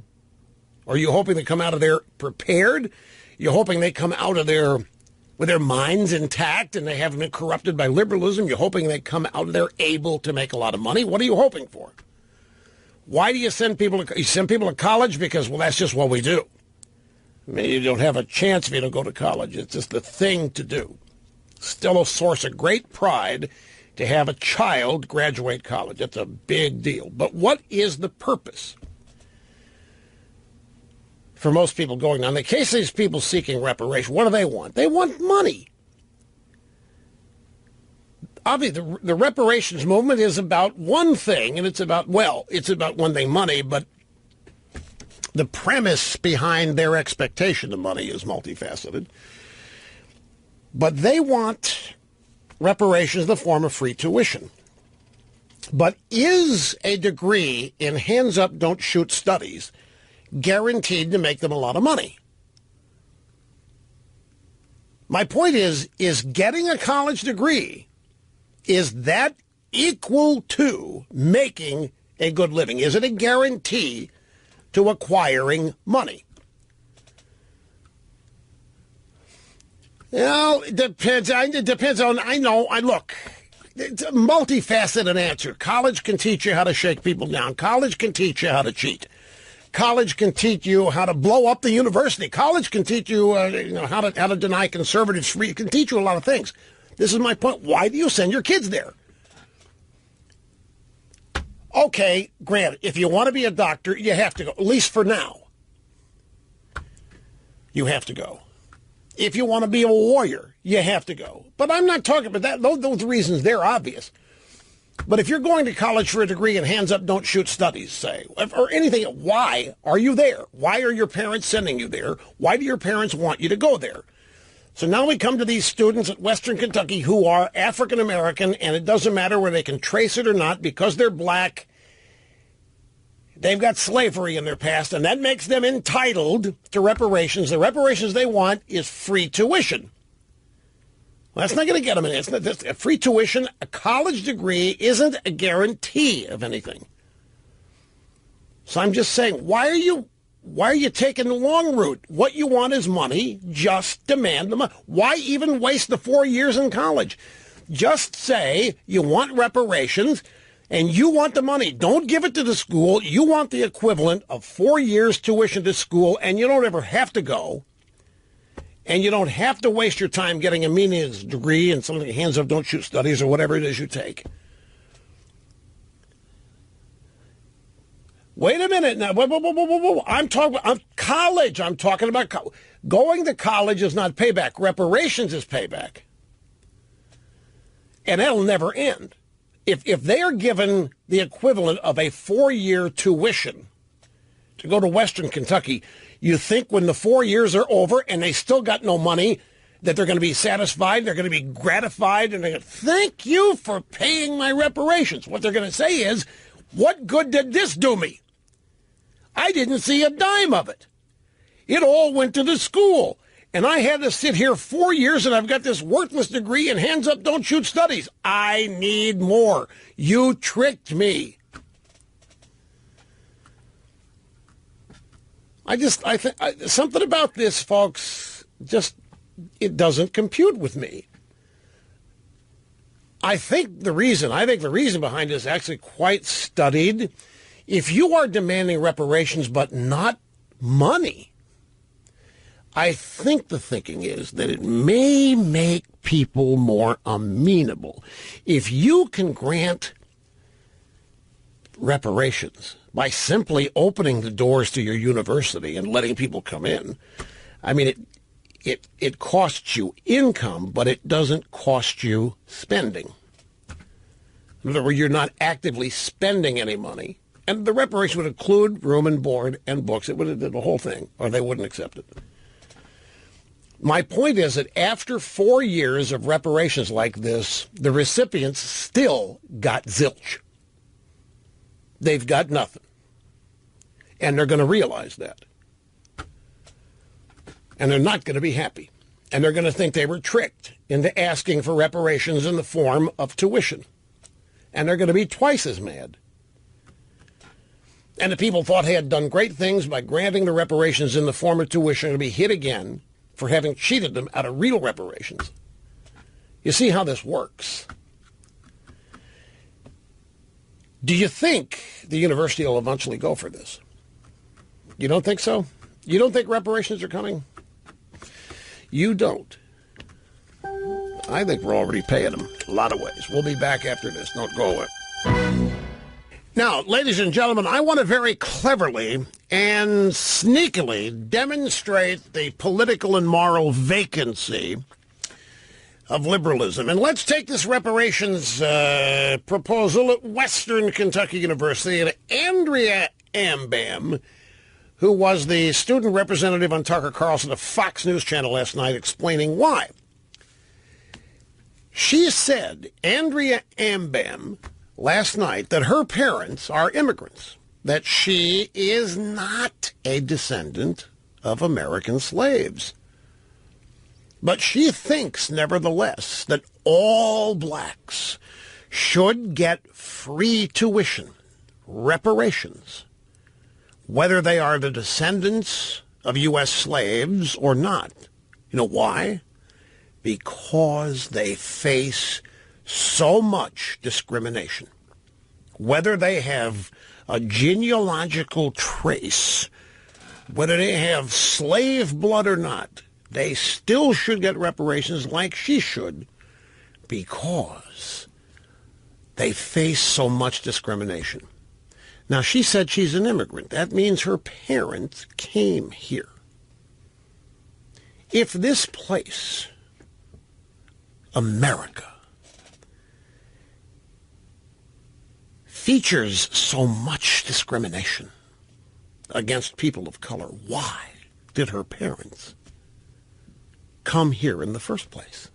Are you hoping they come out of there prepared? You're hoping they come out of there with their minds intact and they haven't been corrupted by liberalism. You're hoping they come out and they're able to make a lot of money. What are you hoping for? Why do you send people to, you send people to college? Because, well, that's just what we do. I mean, you don't have a chance if you don't go to college. It's just the thing to do. Still a source of great pride to have a child graduate college. It's a big deal. But what is the purpose for most people going on? In the case of these people seeking reparation, what do they want? They want money. Obviously, the reparations movement is about one thing, and it's about one thing, money, but the premise behind their expectation of money is multifaceted. But they want reparations in the form of free tuition. But is a degree in hands up, don't shoot studies guaranteed to make them a lot of money? My point is getting a college degree, is that equal to making a good living? Is it a guarantee to acquiring money? Well, it depends. It depends on, look, it's a multifaceted answer. College can teach you how to shake people down. College can teach you how to cheat. College can teach you how to blow up the university. College can teach you, how to deny conservatives free. It can teach you a lot of things. This is my point. Why do you send your kids there? Okay, granted, if you want to be a doctor, you have to go, at least for now. You have to go. If you want to be a warrior, you have to go. But I'm not talking about that. Those reasons, they're obvious. But if you're going to college for a degree in hands up, don't shoot studies, say, or anything, why are you there? Why are your parents sending you there? Why do your parents want you to go there? So now we come to these students at Western Kentucky who are African American, and it doesn't matter whether they can trace it or not, because they're black. They've got slavery in their past, and that makes them entitled to reparations. The reparations they want is free tuition. Well, that's not going to get them in. It's not, free tuition, a college degree isn't a guarantee of anything. So I'm just saying, why are you taking the long route? What you want is money. Just demand the money. Why even waste the 4 years in college? Just say you want reparations and you want the money. Don't give it to the school. You want the equivalent of 4 years tuition to school, and you don't ever have to go. And you don't have to waste your time getting a meaningless degree in something hands up, don't shoot studies or whatever it is you take. Wait a minute now. Whoa. I'm talking about college. I'm talking about going to college is not payback. Reparations is payback. And that'll never end. If they are given the equivalent of a 4-year tuition to go to Western Kentucky, you think when the 4 years are over and they still got no money, that they're going to be satisfied, they're going to be gratified, and they're going to thank you for paying my reparations. What they're going to say is, what good did this do me? I didn't see a dime of it. It all went to the school. And I had to sit here 4 years and I've got this worthless degree in hands up, don't shoot studies. I need more. You tricked me. I think something about this, folks, it doesn't compute with me. I think the reason behind this is actually quite studied. If you are demanding reparations but not money, I think the thinking is that it may make people more amenable. If you can grant reparations by simply opening the doors to your university and letting people come in, I mean, it costs you income, but it doesn't cost you spending. In other words, you're not actively spending any money. And the reparation would include room and board and books. It would have done the whole thing, or they wouldn't accept it. My point is that after 4 years of reparations like this, the recipients still got zilch. They've got nothing. And they're going to realize that. And they're not going to be happy. And they're going to think they were tricked into asking for reparations in the form of tuition. And they're going to be twice as mad. And the people thought they had done great things by granting the reparations in the form of tuition are going to be hit again for having cheated them out of real reparations. You see how this works. Do you think the university will eventually go for this? You don't think so? You don't think reparations are coming? You don't. I think we're already paying them a lot of ways. We'll be back after this. Don't go away. Now, ladies and gentlemen, I want to very cleverly and sneakily demonstrate the political and moral vacancy of liberalism. And let's take this reparations proposal at Western Kentucky University. And Andrea Ambam, who was the student representative on Tucker Carlson of Fox News Channel last night, explaining why. She said, Andrea Ambam, last night, that her parents are immigrants, that she is not a descendant of American slaves. But she thinks, nevertheless, that all blacks should get free tuition, reparations, whether they are the descendants of U.S. slaves or not. You know why? Because they face so much discrimination. Whether they have a genealogical trace, whether they have slave blood or not, they still should get reparations like she should because they face so much discrimination. Now, she said she's an immigrant. That means her parents came here. If this place, America, features so much discrimination against people of color, why did her parents come here in the first place?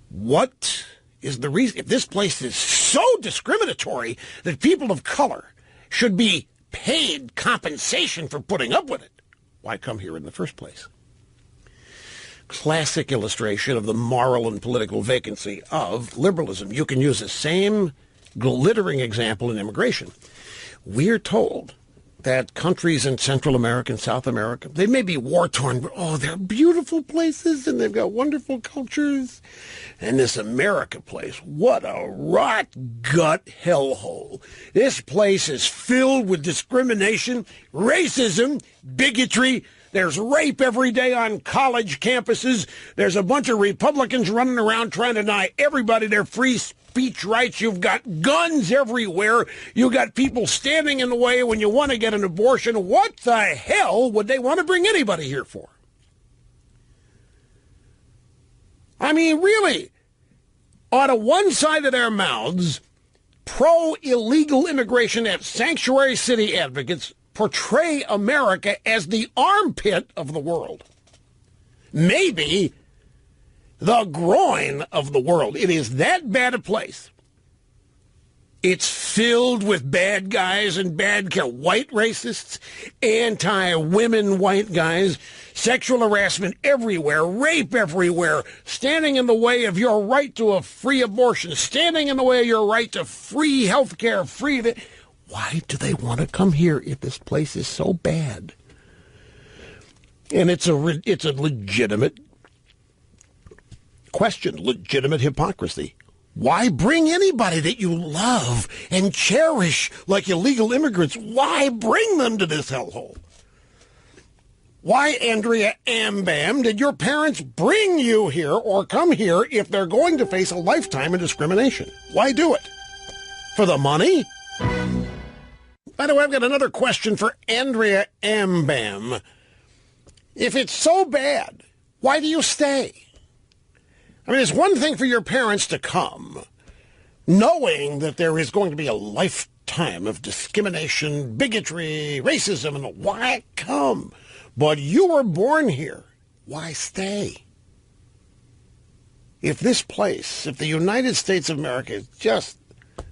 What is the reason? If this place is so discriminatory that people of color should be paid compensation for putting up with it, why come here in the first place? Classic illustration of the moral and political vacancy of liberalism. You can use the same glittering example in immigration. We're told that countries in Central America and South America, they may be war-torn, but, oh, they're beautiful places, and they've got wonderful cultures. And this America place, what a rot gut hellhole. This place is filled with discrimination, racism, bigotry. There's rape every day on college campuses. There's a bunch of Republicans running around trying to deny everybody their free speech rights. You've got guns everywhere. You've got people standing in the way when you want to get an abortion. What the hell would they want to bring anybody here for? I mean, really, on one side of their mouths, pro-illegal immigration and sanctuary city advocates portray America as the armpit of the world. Maybe the groin of the world. It is that bad a place. It's filled with bad guys and white racists, anti-women white guys, sexual harassment everywhere, rape everywhere, standing in the way of your right to a free abortion, standing in the way of your right to free health care, Why do they want to come here if this place is so bad? And it's a legitimate question, legitimate hypocrisy. Why bring anybody that you love and cherish like illegal immigrants? Why bring them to this hellhole? Why, Andrea Ambam, did your parents bring you here or come here if they're going to face a lifetime of discrimination? Why do it? For the money? By the way, I've got another question for Andrea Ambam. If it's so bad, why do you stay? I mean, it's one thing for your parents to come, knowing that there is going to be a lifetime of discrimination, bigotry, racism, and why come? But you were born here. Why stay? If this place, if the United States of America is just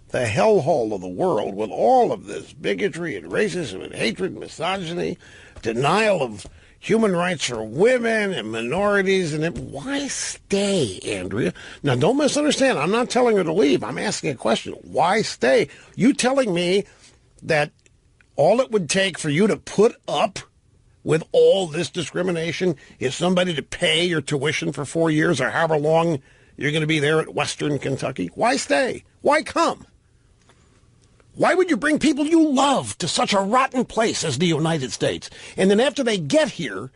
the hellhole of the world with all of this bigotry and racism and hatred and misogyny, denial of human rights for women and minorities, and why stay, Andrea? Now, don't misunderstand. I'm not telling her to leave. I'm asking a question. Why stay? You telling me that all it would take for you to put up with all this discrimination is somebody to pay your tuition for 4 years or however long you're going to be there at Western Kentucky? Why stay? Why come? Why would you bring people you love to such a rotten place as the United States? And then after they get here,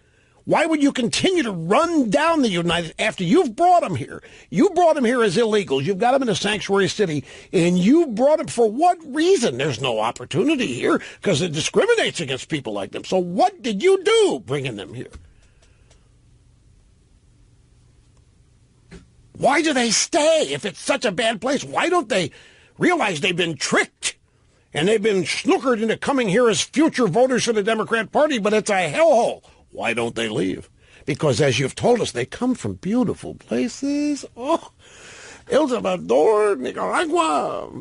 why would you continue to run down the United after you've brought them here? You brought them here as illegals. You've got them in a sanctuary city, and you brought them for what reason? There's no opportunity here because it discriminates against people like them. So what did you do bringing them here? Why do they stay if it's such a bad place? Why don't they realize they've been tricked and they've been snookered into coming here as future voters for the Democrat Party, but it's a hellhole? Why don't they leave? Because as you've told us, they come from beautiful places. Oh, El Salvador, Nicaragua,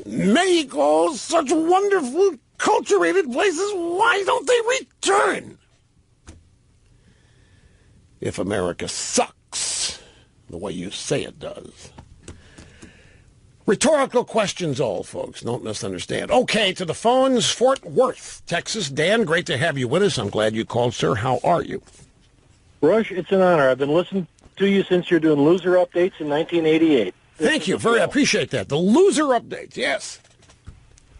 Mexico, such wonderful, cultivated places. Why don't they return? If America sucks the way you say it does. Rhetorical questions all, folks. Don't misunderstand. Okay, to the phones, Fort Worth, Texas. Dan, great to have you with us. I'm glad you called, sir. How are you? Rush, it's an honor. I've been listening to you since you're doing loser updates in 1988. Thank you. I appreciate that. The loser updates, yes.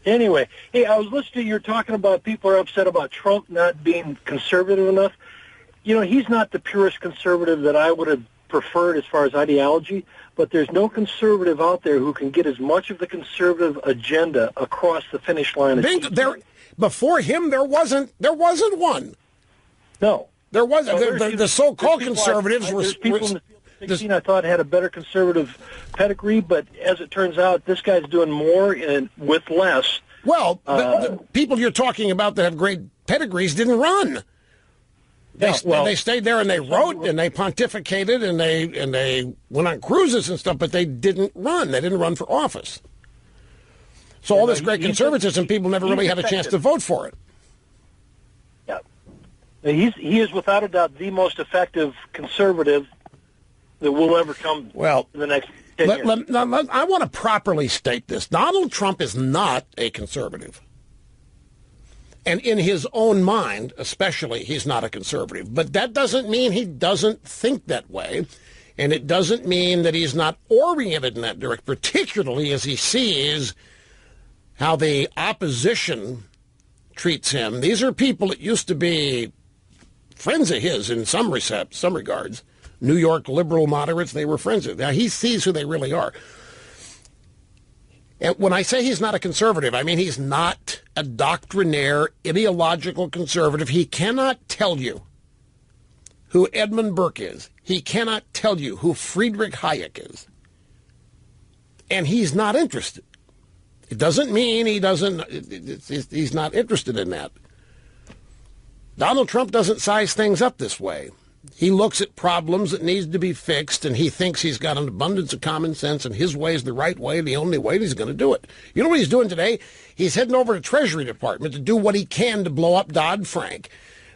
Anyway, hey, I was listening to you talking about people are upset about Trump not being conservative enough. You know, he's not the purest conservative that I would have preferred as far as ideology, but there's no conservative out there who can get as much of the conservative agenda across the finish line as before him, there wasn't one. No. There wasn't. The so-called conservatives were... There's people in the field of 16 I thought had a better conservative pedigree, but as it turns out, this guy's doing more and with less. Well, the people you're talking about that have great pedigrees didn't run. They stayed there and they wrote and they pontificated and they went on cruises and stuff, but they didn't run. They didn't run for office. So all this great conservatism, people never really had a chance to vote for it. Yeah, he is without a doubt the most effective conservative that will ever come in the next 10 years. I want to properly state this. Donald Trump is not a conservative. And in his own mind, especially, he's not a conservative. But that doesn't mean he doesn't think that way. And it doesn't mean that he's not oriented in that direction, particularly as he sees how the opposition treats him. These are people that used to be friends of his in some regards. New York liberal moderates, they were friends of. Now, he sees who they really are. And when I say he's not a conservative, I mean he's not a doctrinaire, ideological conservative. He cannot tell you who Edmund Burke is. He cannot tell you who Friedrich Hayek is. And he's not interested. It doesn't mean he's not interested in that. Donald Trump doesn't size things up this way. He looks at problems that need to be fixed, and he thinks he's got an abundance of common sense, and his way is the right way, the only way, and he's going to do it. You know what he's doing today? He's heading over to the Treasury Department to do what he can to blow up Dodd-Frank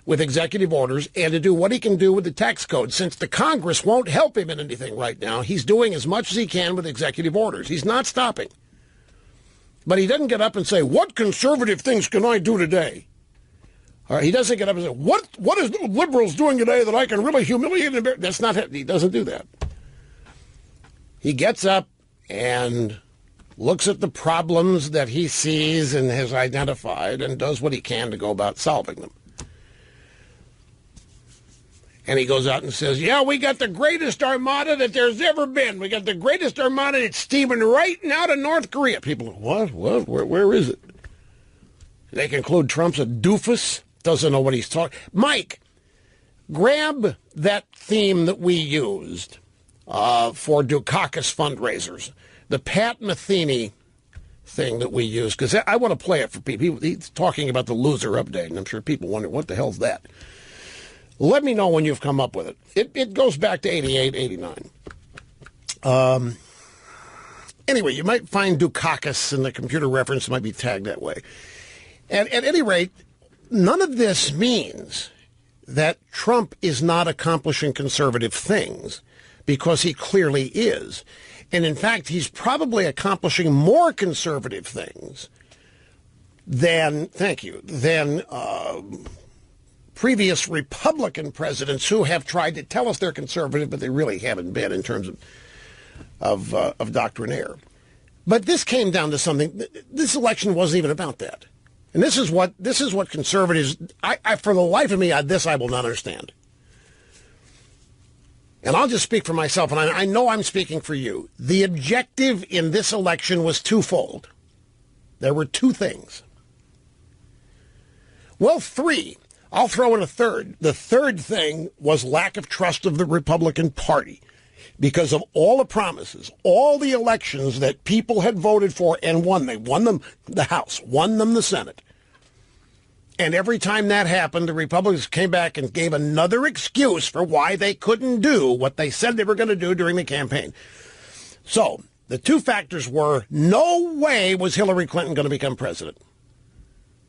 with executive orders and to do what he can do with the tax code. Since the Congress won't help him in anything right now, he's doing as much as he can with executive orders. He's not stopping. But he doesn't get up and say, what conservative things can I do today? He doesn't get up and say, what is the liberals doing today that I can really humiliate and embarrass? That's not it. He doesn't do that. He gets up and looks at the problems that he sees and has identified and does what he can to go about solving them. And he goes out and says, yeah, we got the greatest armada that there's ever been. We got the greatest armada. It's steaming right now to North Korea. People go, what? Where is it? They conclude Trump's a doofus. Doesn't know what he's talking. Mike, grab that theme that we used for Dukakis fundraisers, the Pat Metheny thing that we used, because I want to play it for people. He's talking about the loser update, and I'm sure people wonder, what the hell's that? Let me know when you've come up with it. It goes back to 88, 89. Anyway, you might find Dukakis in the computer reference. It might be tagged that way. And at any rate, none of this means that Trump is not accomplishing conservative things, because he clearly is. And in fact, he's probably accomplishing more conservative things than previous Republican presidents who have tried to tell us they're conservative, but they really haven't been in terms of doctrinaire. But this came down to something. This election wasn't even about that. And this is what conservatives, for the life of me, this I will not understand. And I'll just speak for myself, and I know I'm speaking for you. The objective in this election was twofold. There were two things. Well, three. I'll throw in a third. The third thing was lack of trust of the Republican Party because of all the promises, all the elections that people had voted for and won. They won them the House, won them the Senate. And every time that happened, the Republicans came back and gave another excuse for why they couldn't do what they said they were going to do during the campaign. So the two factors were no way was Hillary Clinton going to become president.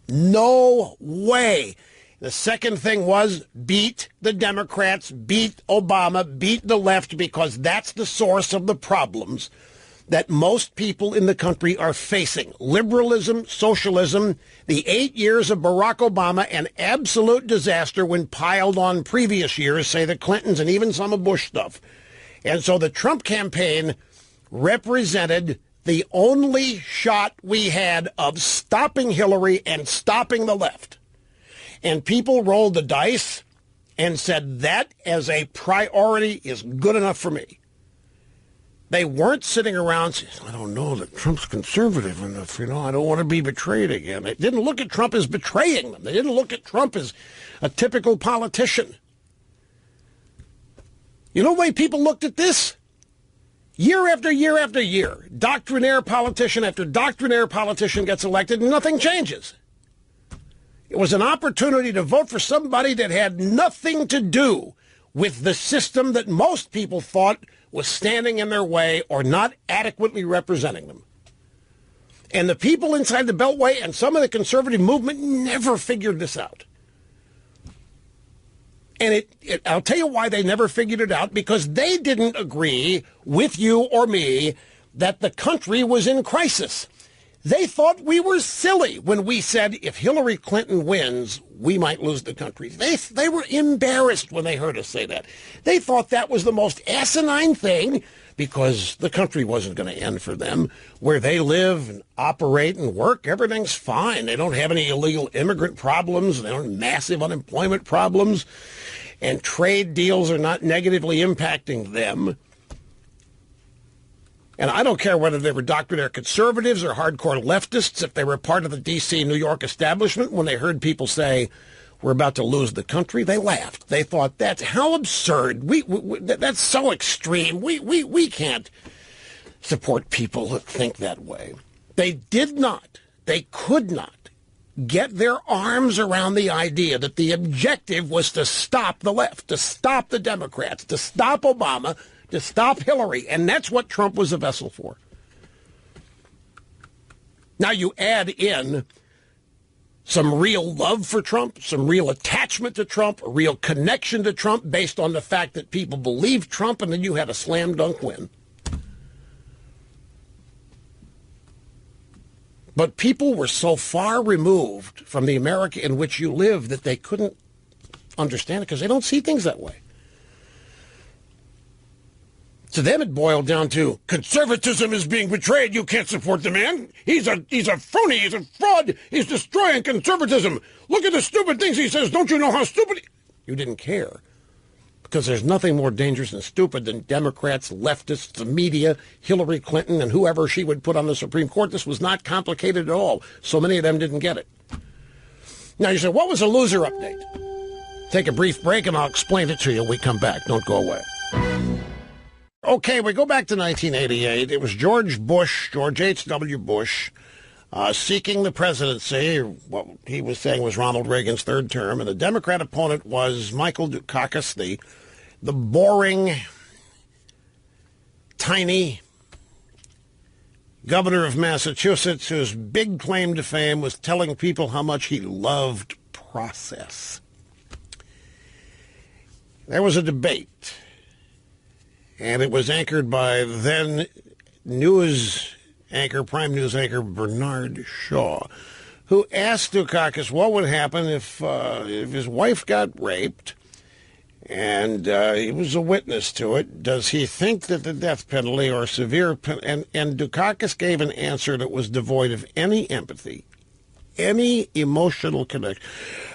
No way. The second thing was beat the Democrats, beat Obama, beat the left, because that's the source of the problems that most people in the country are facing. Liberalism, socialism, the 8 years of Barack Obama, an absolute disaster when piled on previous years, say the Clintons and even some of Bush stuff. And so the Trump campaign represented the only shot we had of stopping Hillary and stopping the left. And people rolled the dice and said that as a priority is good enough for me. They weren't sitting around saying, I don't know that Trump's conservative enough, I don't want to be betrayed again. They didn't look at Trump as betraying them. They didn't look at Trump as a typical politician. You know the way people looked at this? Year after year after year, doctrinaire politician after doctrinaire politician gets elected and nothing changes. It was an opportunity to vote for somebody that had nothing to do with the system that most people thought was standing in their way or not adequately representing them. And the people inside the Beltway and some of the conservative movement never figured this out. And I'll tell you why they never figured it out, because they didn't agree with you or me that the country was in crisis. They thought we were silly when we said if Hillary Clinton wins, we might lose the country. They were embarrassed when they heard us say that. They thought that was the most asinine thing because the country wasn't going to end for them. Where they live and operate and work, everything's fine. They don't have any illegal immigrant problems. They don't have massive unemployment problems. And trade deals are not negatively impacting them. And I don't care whether they were doctrinaire conservatives or hardcore leftists, if they were part of the D.C., New York establishment, when they heard people say, we're about to lose the country, they laughed. They thought, that's how absurd. That's so extreme. We can't support people that think that way. They did not, they could not get their arms around the idea that the objective was to stop the left, to stop the Democrats, to stop Obama, to stop Hillary, and that's what Trump was a vessel for. Now you add in some real love for Trump, some real attachment to Trump, a real connection to Trump based on the fact that people believe Trump, and then you had a slam dunk win. But people were so far removed from the America in which you live that they couldn't understand it because they don't see things that way. To them, it boiled down to conservatism is being betrayed. You can't support the man. He's a phony. He's a fraud. He's destroying conservatism. Look at the stupid things he says. Don't you know how stupid? You didn't care. Because there's nothing more dangerous and stupid than Democrats, leftists, the media, Hillary Clinton, and whoever she would put on the Supreme Court. This was not complicated at all. So many of them didn't get it. Now you say, what was a loser update? Take a brief break and I'll explain it to you when we come back. Don't go away. Okay, we go back to 1988. It was George H.W. Bush, seeking the presidency. What he was saying was Ronald Reagan's third term, and the Democrat opponent was Michael Dukakis, the boring, tiny governor of Massachusetts, whose big claim to fame was telling people how much he loved process. There was a debate. And it was anchored by then prime news anchor Bernard Shaw, who asked Dukakis what would happen if his wife got raped, and he was a witness to it. Does he think that the death penalty or severe and Dukakis gave an answer that was devoid of any empathy, any emotional connection.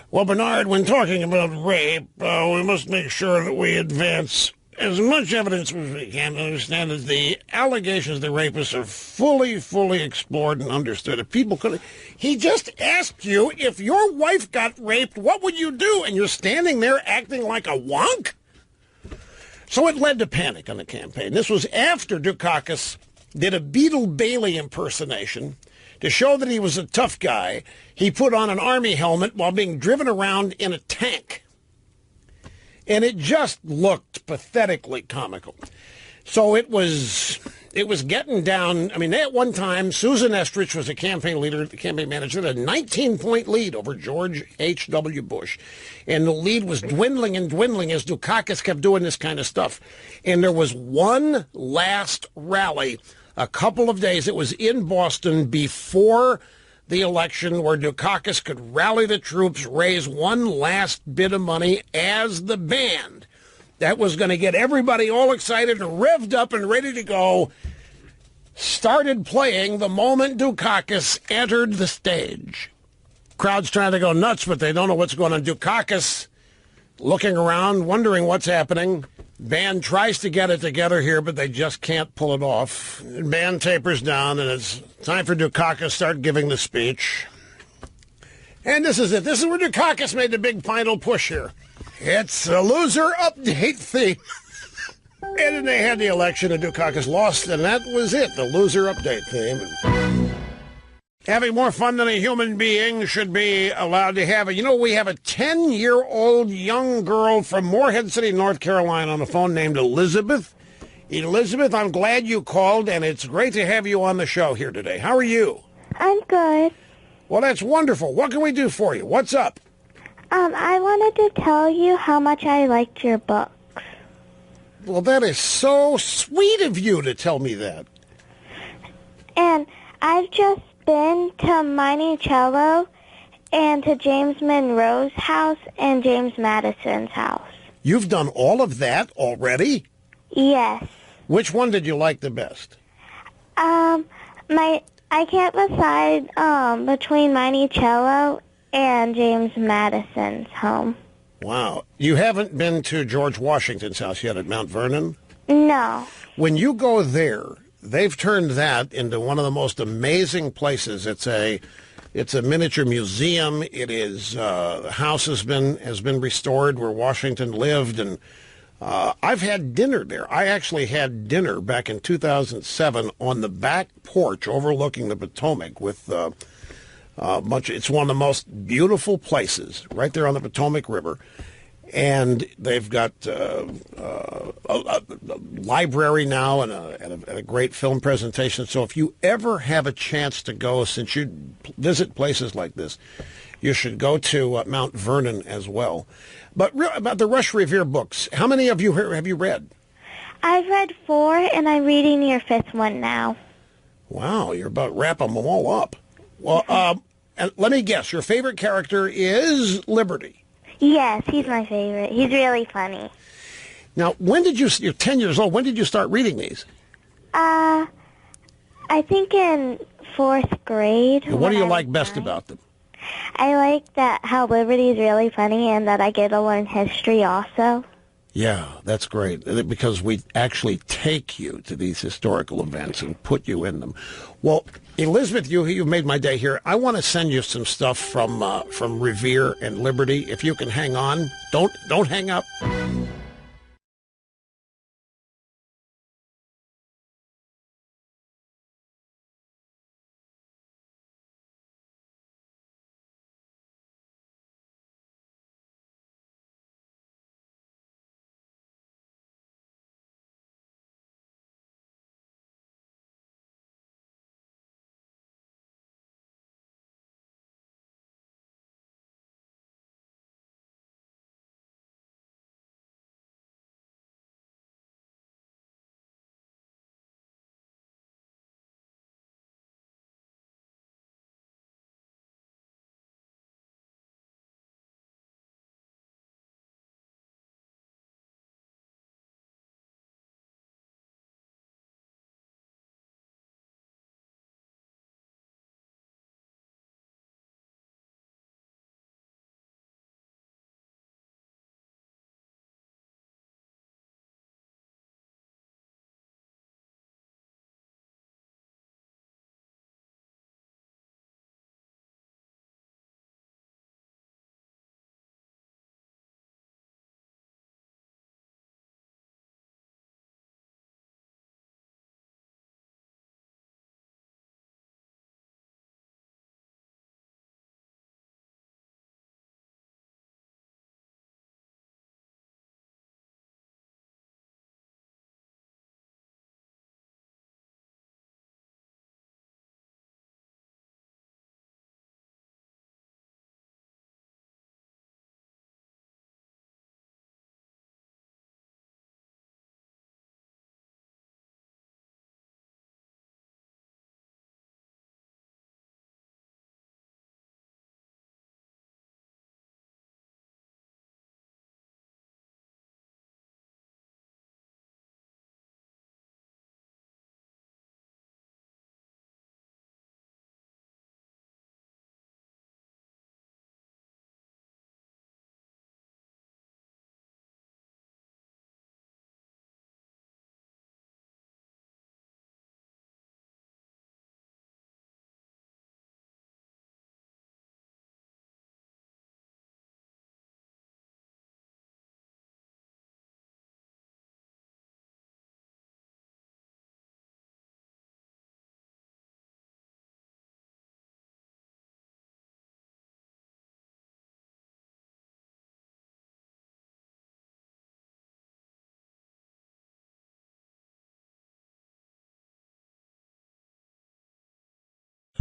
Well, Bernard, when talking about rape, we must make sure that we advance as much evidence as we can to understand that the allegations of the rapists are fully explored and understood. If people could, he just asked you if your wife got raped, what would you do? And you're standing there acting like a wonk? So it led to panic on the campaign. This was after Dukakis did a Beetle Bailey impersonation. To show that he was a tough guy, he put on an army helmet while being driven around in a tank. And it just looked pathetically comical. So it was getting down. I mean, at one time, Susan Estrich was a campaign leader, the campaign manager, had a 19-point lead over George H.W. Bush. And the lead was dwindling and dwindling as Dukakis kept doing this kind of stuff. And there was one last rally, a couple of days. It was in Boston before the election, where Dukakis could rally the troops, raise one last bit of money as the band that was going to get everybody all excited and revved up and ready to go started playing the moment Dukakis entered the stage. Crowd's trying to go nuts, but they don't know what's going on. Dukakis looking around, wondering what's happening. Band tries to get it together here, but they just can't pull it off. Band tapers down, and it's time for Dukakis to start giving the speech. And this is it. This is where Dukakis made the big final push here. It's a loser update theme. And then they had the election, and Dukakis lost, and that was it, the loser update theme. Having more fun than a human being should be allowed to have. You know, we have a 10-year-old young girl from Morehead City, North Carolina on the phone named Elizabeth. Elizabeth, I'm glad you called, and it's great to have you on the show here today. How are you? I'm good. Well, that's wonderful. What can we do for you? What's up? I wanted to tell you how much I liked your books. Well, that is so sweet of you to tell me that. And I've just been to Monticello and to James Monroe's house and James Madison's house. You've done all of that already? Yes. Which one did you like the best? I can't decide between Monticello and James Madison's home. Wow. You haven't been to George Washington's house yet at Mount Vernon? No. When you go there, they've turned that into one of the most amazing places. It's a miniature museum. It is the house has been restored where Washington lived, and I've had dinner there. I actually had dinner back in 2007 on the back porch overlooking the Potomac with it's one of the most beautiful places right there on the Potomac River. And they've got a library now and a great film presentation. So if you ever have a chance to go, since you visit places like this, you should go to Mount Vernon as well. But about the Rush Revere books, how many of you have you read? I've read 4, and I'm reading your 5th one now. Wow, you're about wrapping them all up. Well, and let me guess, your favorite character is Liberty. Yes, he's my favorite. He's really funny. Now, you're 10 years old, when did you start reading these? I think in 4th grade. And what do you like best about them? I like that how Liberty is really funny and that I get to learn history also. Yeah, that's great, because we actually take you to these historical events and put you in them. Well, Elizabeth, you've made my day here. I want to send you some stuff from Revere and Liberty. If you can hang on, don't hang up.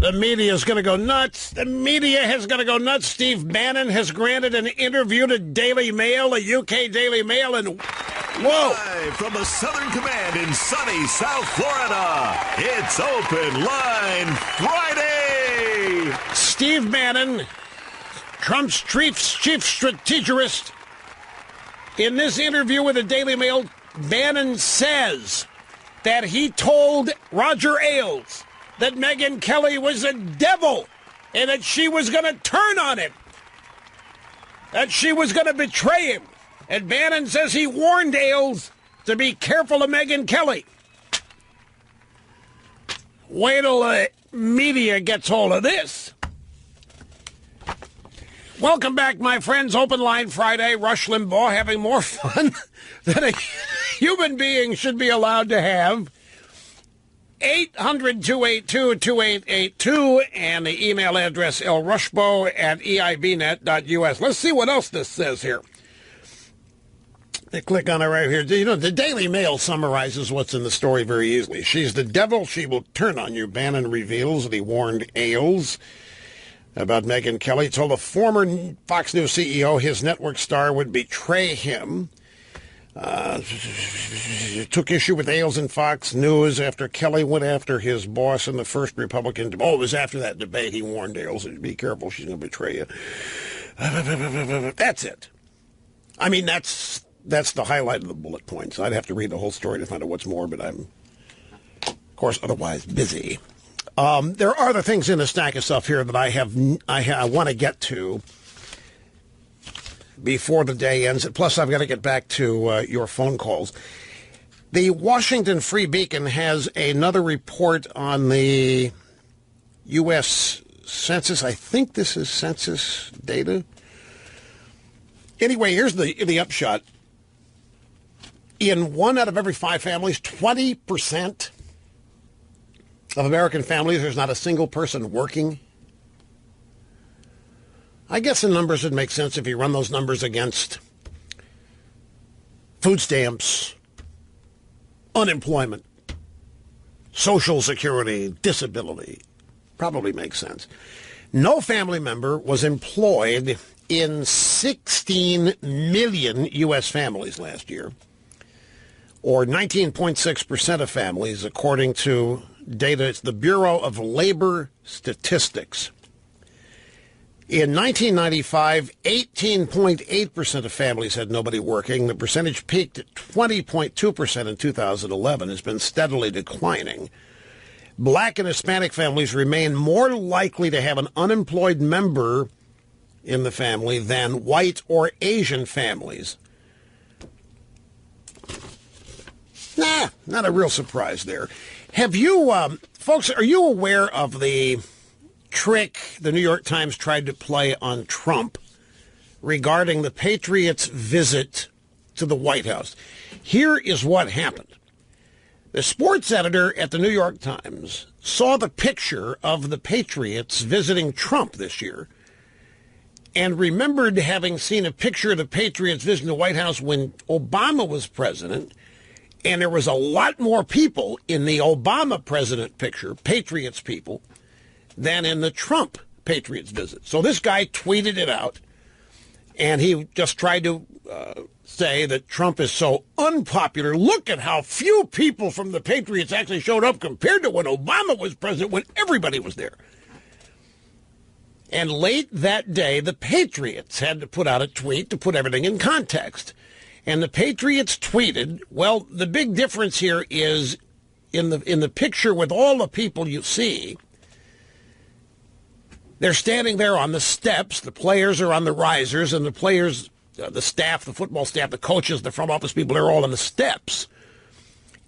The media is going to go nuts. The media is going to go nuts. Steve Bannon has granted an interview to Daily Mail, a UK Daily Mail, and whoa. Live from the Southern Command in sunny South Florida, it's Open Line Friday. Steve Bannon, Trump's chief strategist, in this interview with the Daily Mail, Bannon says that he told Roger Ailes that Megyn Kelly was a devil and that she was going to turn on him, that she was going to betray him. And Bannon says he warned Ailes to be careful of Megyn Kelly. Wait till the media gets hold of this. Welcome back, my friends. Open Line Friday. Rush Limbaugh having more fun than a human being should be allowed to have. 800-282-2882 and the email address lrushbo@eibnet.us. Let's see what else this says here. They click on it right here. You know, the Daily Mail summarizes what's in the story very easily. She's the devil. She will turn on you. Bannon reveals that he warned Ailes about Megyn Kelly. He told a former Fox News CEO his network star would betray him. Took issue with Ailes and Fox News after Kelly went after his boss in the first Republican debate. Oh, it was after that debate he warned Ailes, be careful, she's going to betray you. That's it. I mean, that's the highlight of the bullet points. I'd have to read the whole story to find out what's more, but I'm, of course, otherwise busy. There are other things in the stack of stuff here that I want to get to before the day ends. Plus, I've got to get back to your phone calls. The Washington Free Beacon has another report on the U.S. Census. I think this is census data. Anyway, here's the upshot. In 1 out of every 5 families, 20% of American families, there's not a single person working. I guess the numbers would make sense if you run those numbers against food stamps, unemployment, Social Security, disability. Probably makes sense. No family member was employed in 16 million U.S. families last year, or 19.6% of families, according to data. It's the Bureau of Labor Statistics. In 1995, 18.8% of families had nobody working. The percentage peaked at 20.2% in 2011. It's been steadily declining. Black and Hispanic families remain more likely to have an unemployed member in the family than white or Asian families. Not a real surprise there. Have you, folks, are you aware of the trick the New York Times tried to play on Trump regarding the Patriots' visit to the White House? Here is what happened. The sports editor at the New York Times saw the picture of the Patriots visiting Trump this year and remembered having seen a picture of the Patriots visiting the White House when Obama was president, and there was a lot more people in the Obama president picture, Patriots people, than in the Trump Patriots visit. So this guy tweeted it out, and he just tried to say that Trump is so unpopular. Look at how few people from the Patriots actually showed up compared to when Obama was president, when everybody was there. And late that day, the Patriots had to put out a tweet to put everything in context. And the Patriots tweeted, well, the big difference here is in the picture with all the people you see, they're standing there on the steps. The players are on the risers, and the players, the staff, the football staff, the coaches, the front office people, they're all on the steps.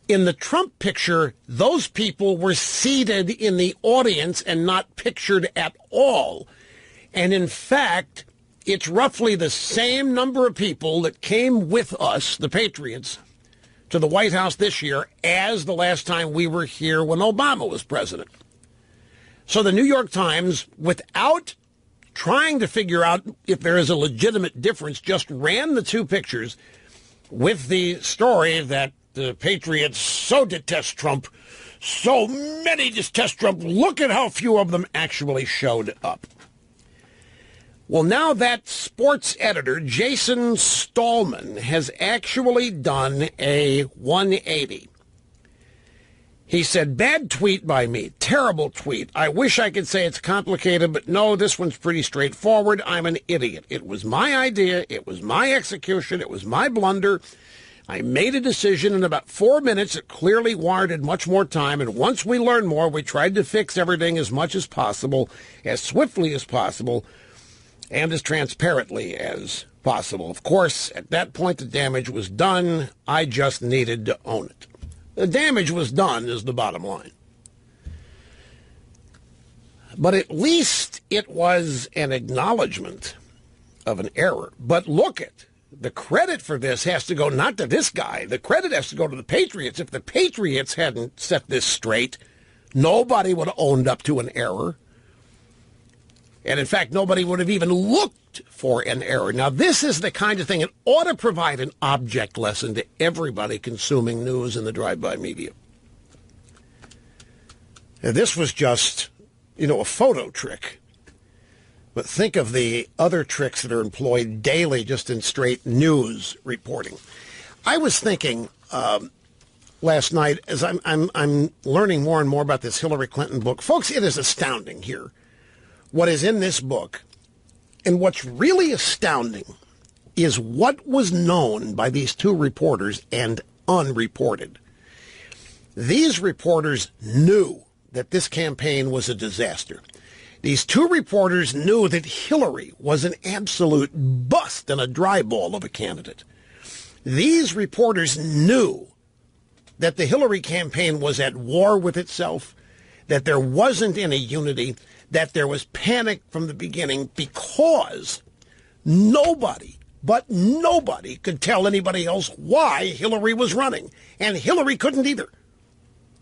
In the Trump picture, those people were seated in the audience and not pictured at all. And in fact, it's roughly the same number of people that came with us, the Patriots, to the White House this year as the last time we were here when Obama was president. So the New York Times, without trying to figure out if there is a legitimate difference, just ran the two pictures with the story that the Patriots so detest Trump, so many to test Trump. Look at how few of them actually showed up. Well, now that sports editor, Jason Stallman, has actually done a 180. He said, bad tweet by me, terrible tweet. I wish I could say it's complicated, but no, this one's pretty straightforward. I'm an idiot. It was my idea. It was my execution. It was my blunder. I made a decision in about 4 minutes. It clearly warranted much more time. And once we learned more, we tried to fix everything as much as possible, as swiftly as possible, and as transparently as possible. Of course, at that point, the damage was done. I just needed to own it. The damage was done is the bottom line. But at least it was an acknowledgement of an error. But look at, the credit for this has to go not to this guy. The credit has to go to the Patriots. If the Patriots hadn't set this straight, nobody would have owned up to an error. And in fact, nobody would have even looked for an error. Now, this is the kind of thing that ought to provide an object lesson to everybody consuming news in the drive-by media. Now, this was just, a photo trick. But think of the other tricks that are employed daily just in straight news reporting. I was thinking last night, as I'm learning more and more about this Hillary Clinton book. Folks, it is astounding here what is in this book. And what's really astounding is what was known by these two reporters and unreported. These reporters knew that this campaign was a disaster. These two reporters knew that Hillary was an absolute bust and a dry ball of a candidate. These reporters knew that the Hillary campaign was at war with itself, that there wasn't any unity, that there was panic from the beginning because nobody could tell anybody else why Hillary was running. And Hillary couldn't either.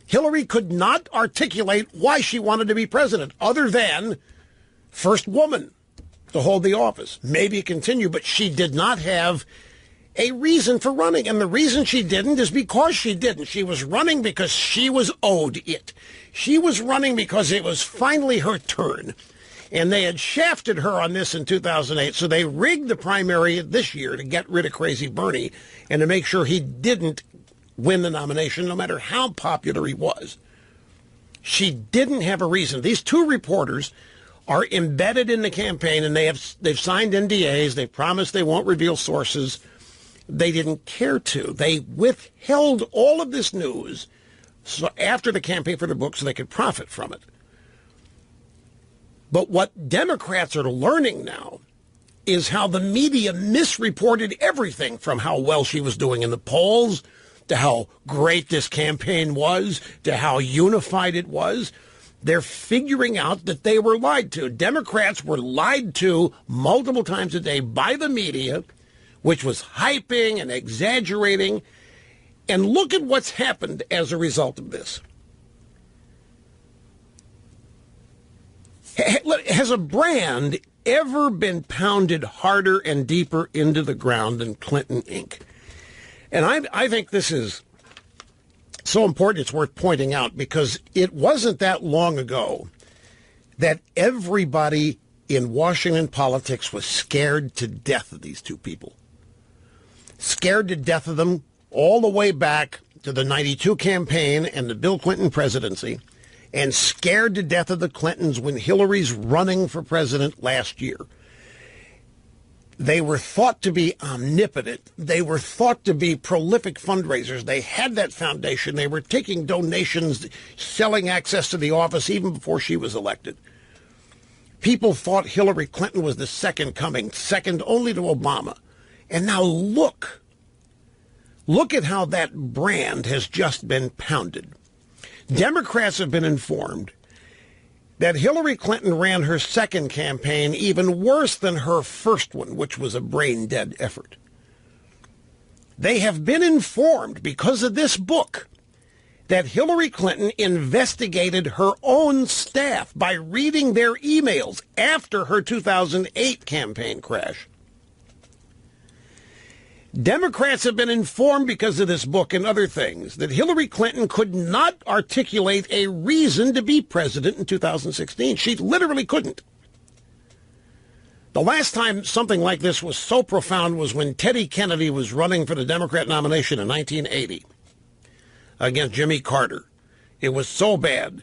Hillary could not articulate why she wanted to be president other than first woman to hold the office. Maybe continue, but she did not have a reason for running. And the reason she didn't is because she didn't. She was running because she was owed it. She was running because it was finally her turn. And they had shafted her on this in 2008, so they rigged the primary this year to get rid of Crazy Bernie and to make sure he didn't win the nomination, no matter how popular he was. She didn't have a reason. These two reporters are embedded in the campaign, and they've signed NDAs. They promised they won't reveal sources. They didn't care to. They withheld all of this news so after the campaign for the book so they could profit from it. But what Democrats are learning now is how the media misreported everything, from how well she was doing in the polls to how great this campaign was to how unified it was. They're figuring out that they were lied to. Democrats were lied to multiple times a day by the media, which was hyping and exaggerating. And look at what's happened as a result of this. Has a brand ever been pounded harder and deeper into the ground than Clinton Inc.? And I think this is so important it's worth pointing out, because it wasn't that long ago that everybody in Washington politics was scared to death of these two people. Scared to death of them all the way back to the 92 campaign and the Bill Clinton presidency, and scared to death of the Clintons when Hillary's running for president last year. They were thought to be omnipotent. They were thought to be prolific fundraisers. They had that foundation. They were taking donations, selling access to the office even before she was elected. People thought Hillary Clinton was the second coming, second only to Obama. And now look at how that brand has just been pounded. Democrats have been informed that Hillary Clinton ran her second campaign even worse than her first one, which was a brain-dead effort. They have been informed, because of this book, that Hillary Clinton investigated her own staff by reading their emails after her 2008 campaign crash. Democrats have been informed because of this book and other things that Hillary Clinton could not articulate a reason to be president in 2016. She literally couldn't. The last time something like this was so profound was when Teddy Kennedy was running for the Democrat nomination in 1980 against Jimmy Carter. It was so bad.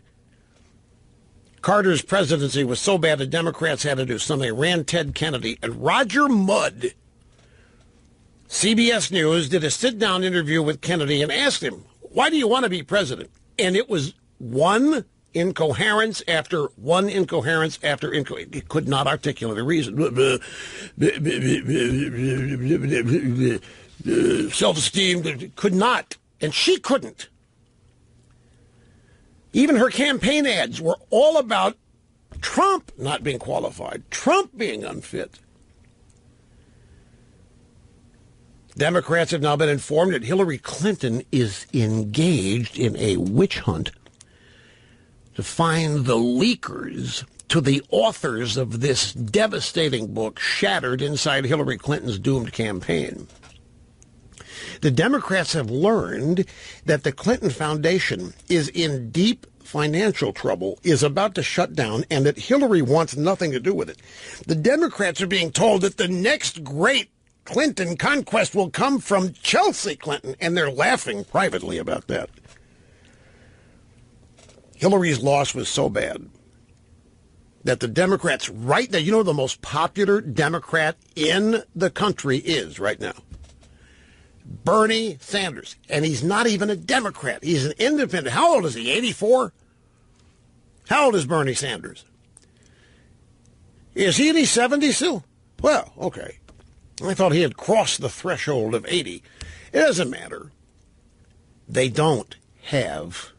Carter's presidency was so bad the Democrats had to do something. They ran Ted Kennedy. And Roger Mudd, CBS News, did a sit-down interview with Kennedy and asked him, why do you want to be president? And it was one incoherence after one incoherence after incoherence. He could not articulate a reason. Self-esteem, could not. And she couldn't. Even her campaign ads were all about Trump not being qualified, Trump being unfit. Democrats have now been informed that Hillary Clinton is engaged in a witch hunt to find the leakers to the authors of this devastating book, Shattered Inside Hillary Clinton's Doomed Campaign. The Democrats have learned that the Clinton Foundation is in deep financial trouble, is about to shut down, and that Hillary wants nothing to do with it. The Democrats are being told that the next great Clinton conquest will come from Chelsea Clinton, and they're laughing privately about that. Hillary's loss was so bad that the Democrats right now, you know the most popular Democrat in the country is right now? Bernie Sanders. And he's not even a Democrat. He's an independent. How old is he, 84? How old is Bernie Sanders? Is he in his 70s still? Well, okay. I thought he had crossed the threshold of 80. It doesn't matter. They don't have,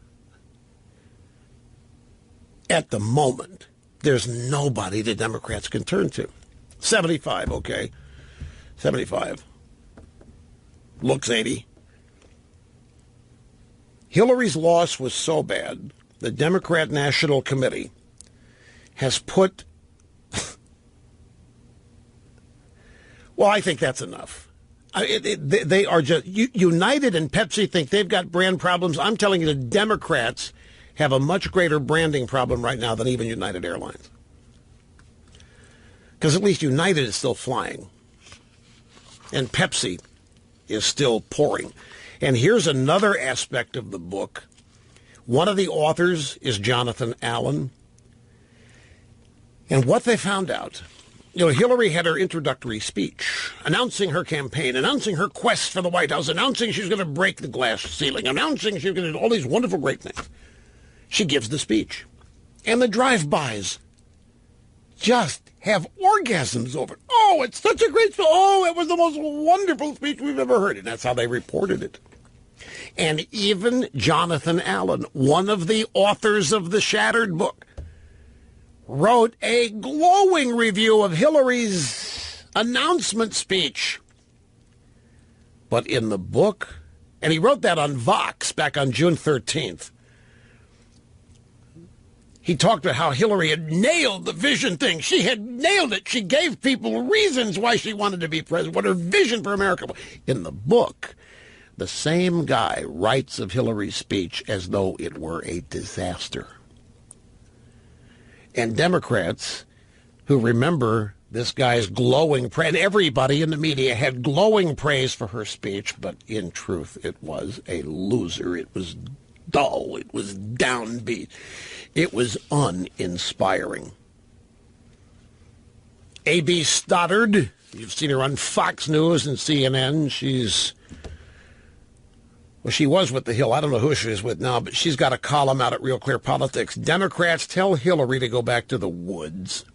at the moment, there's nobody the Democrats can turn to. 75, okay. 75. Looks 80. Hillary's loss was so bad, the Democrat National Committee has put... Well, I think that's enough. They are just... United and Pepsi think they've got brand problems. I'm telling you, the Democrats have a much greater branding problem right now than even United Airlines. Because at least United is still flying. And Pepsi is still pouring. And here's another aspect of the book. One of the authors is Jonathan Allen. And what they found out, you know, Hillary had her introductory speech announcing her campaign, announcing her quest for the White House, announcing she's going to break the glass ceiling, announcing she's going to do all these wonderful, great things. She gives the speech. And the drive-bys just have orgasms over it. Oh, it's such a great speech. Oh, it was the most wonderful speech we've ever heard. And that's how they reported it. And even Jonathan Allen, one of the authors of the Shattered book, wrote a glowing review of Hillary's announcement speech. But in the book, and he wrote that on Vox back on June 13th, he talked about how Hillary had nailed the vision thing. She had nailed it. She gave people reasons why she wanted to be president, what her vision for America was. In the book, the same guy writes of Hillary's speech as though it were a disaster. And Democrats who remember this guy's glowing praise, and everybody in the media had glowing praise for her speech, but in truth, it was a loser. It was dull. It was downbeat. It was uninspiring. A.B. Stoddard, you've seen her on Fox News and CNN. She was with The Hill. I don't know who she is with now, but she's got a column out at Real Clear Politics. Democrats tell Hillary to go back to the woods.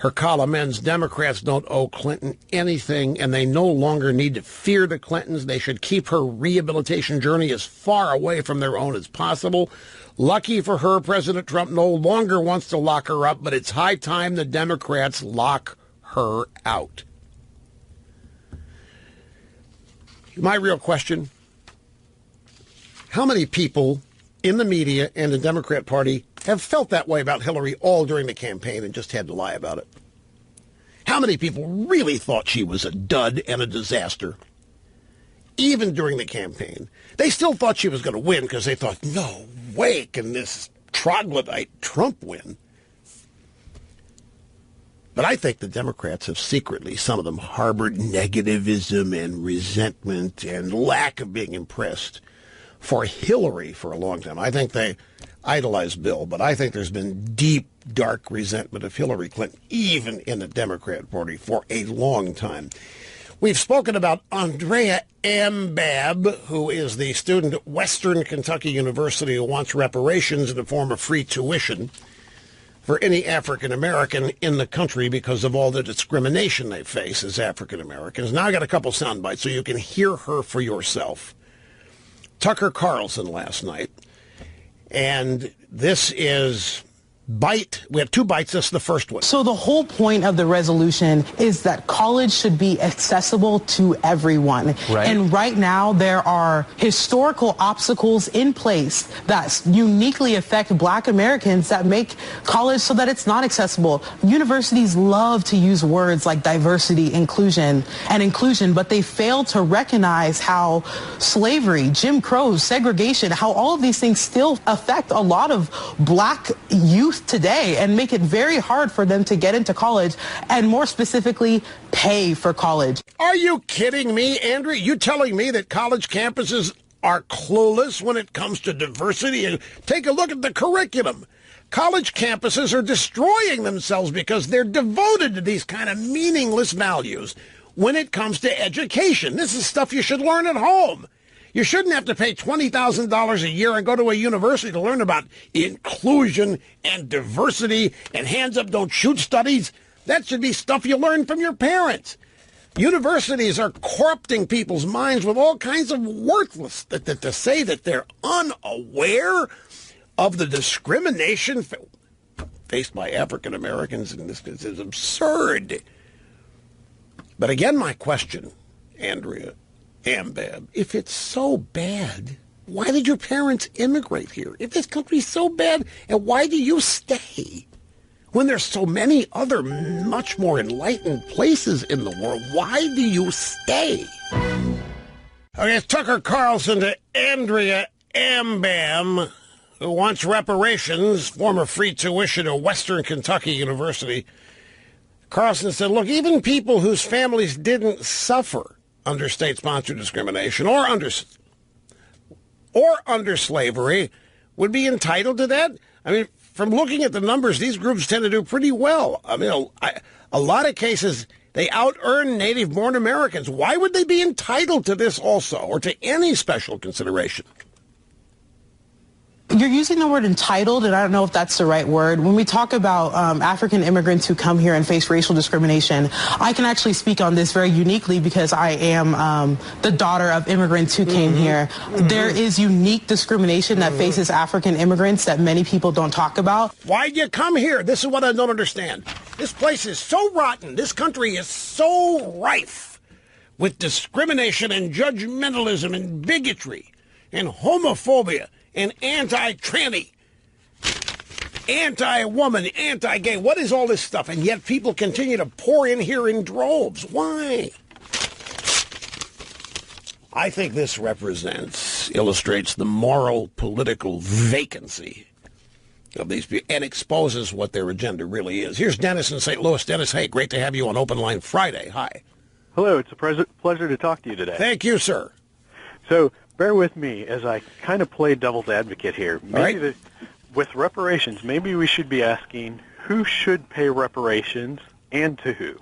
Her column ends, Democrats don't owe Clinton anything, and they no longer need to fear the Clintons. They should keep her rehabilitation journey as far away from their own as possible. Lucky for her, President Trump no longer wants to lock her up, but it's high time the Democrats lock her out. My real question, how many people in the media and the Democrat Party have felt that way about Hillary all during the campaign and just had to lie about it? How many people really thought she was a dud and a disaster? Even during the campaign. They still thought she was going to win because they thought, no way can this troglodyte Trump win. But I think the Democrats have secretly, some of them, harbored negativism and resentment and lack of being impressed for Hillary for a long time. I think they idolize Bill, but I think there's been deep, dark resentment of Hillary Clinton, even in the Democrat Party, for a long time. We've spoken about Andrea Ambab, who is the student at Western Kentucky University who wants reparations in the form of free tuition for any African American in the country because of all the discrimination they face as African Americans. Now I got a couple sound bites so you can hear her for yourself. Tucker Carlson last night, and this is bite. We have two bites. This is the first one. So the whole point of the resolution is that college should be accessible to everyone. Right. And right now there are historical obstacles in place that uniquely affect Black Americans that make college so that it's not accessible. Universities love to use words like diversity, inclusion, but they fail to recognize how slavery, Jim Crow, segregation, how all of these things still affect a lot of Black youth today and make it very hard for them to get into college and more specifically pay for college. Are you kidding me, Andrea? You telling me that college campuses are clueless when it comes to diversity? And take a look at the curriculum. College campuses are destroying themselves because they're devoted to these kind of meaningless values when it comes to education. This is stuff you should learn at home. You shouldn't have to pay $20,000 a year and go to a university to learn about inclusion and diversity and hands up, don't shoot studies. That should be stuff you learn from your parents. Universities are corrupting people's minds with all kinds of worthless, to say that they're unaware of the discrimination faced by African Americans in this is absurd. But again, my question, Andrea Ambab, if it's so bad, why did your parents immigrate here? If this country's so bad, and why do you stay? When there's so many other much more enlightened places in the world, why do you stay? Okay, it's Tucker Carlson to Andrea Ambab, who wants reparations, former free tuition at Western Kentucky University. Carlson said, look, even people whose families didn't suffer under state-sponsored discrimination or under slavery would be entitled to that. I mean, from looking at the numbers, these groups tend to do pretty well. I mean, a lot of cases, they out-earn native-born Americans. Why would they be entitled to this also, or to any special consideration? You're using the word entitled, and I don't know if that's the right word. When we talk about African immigrants who come here and face racial discrimination, I can actually speak on this very uniquely because I am the daughter of immigrants who came here. There is unique discrimination that faces African immigrants that many people don't talk about. Why'd you come here? This is what I don't understand. This place is so rotten. This country is so rife with discrimination and judgmentalism and bigotry and homophobia and anti-tranny, anti-woman, anti-gay. What is all this stuff? And yet people continue to pour in here in droves. Why? I think this illustrates the moral, political vacancy of these people and exposes what their agenda really is. Here's Dennis in St. Louis. Dennis, hey, great to have you on Open Line Friday. Hi. Hello, it's a pleasure to talk to you today. Thank you, sir. So, bear with me as I kind of play devil's advocate here. Maybe with reparations, maybe we should be asking who should pay reparations and to who.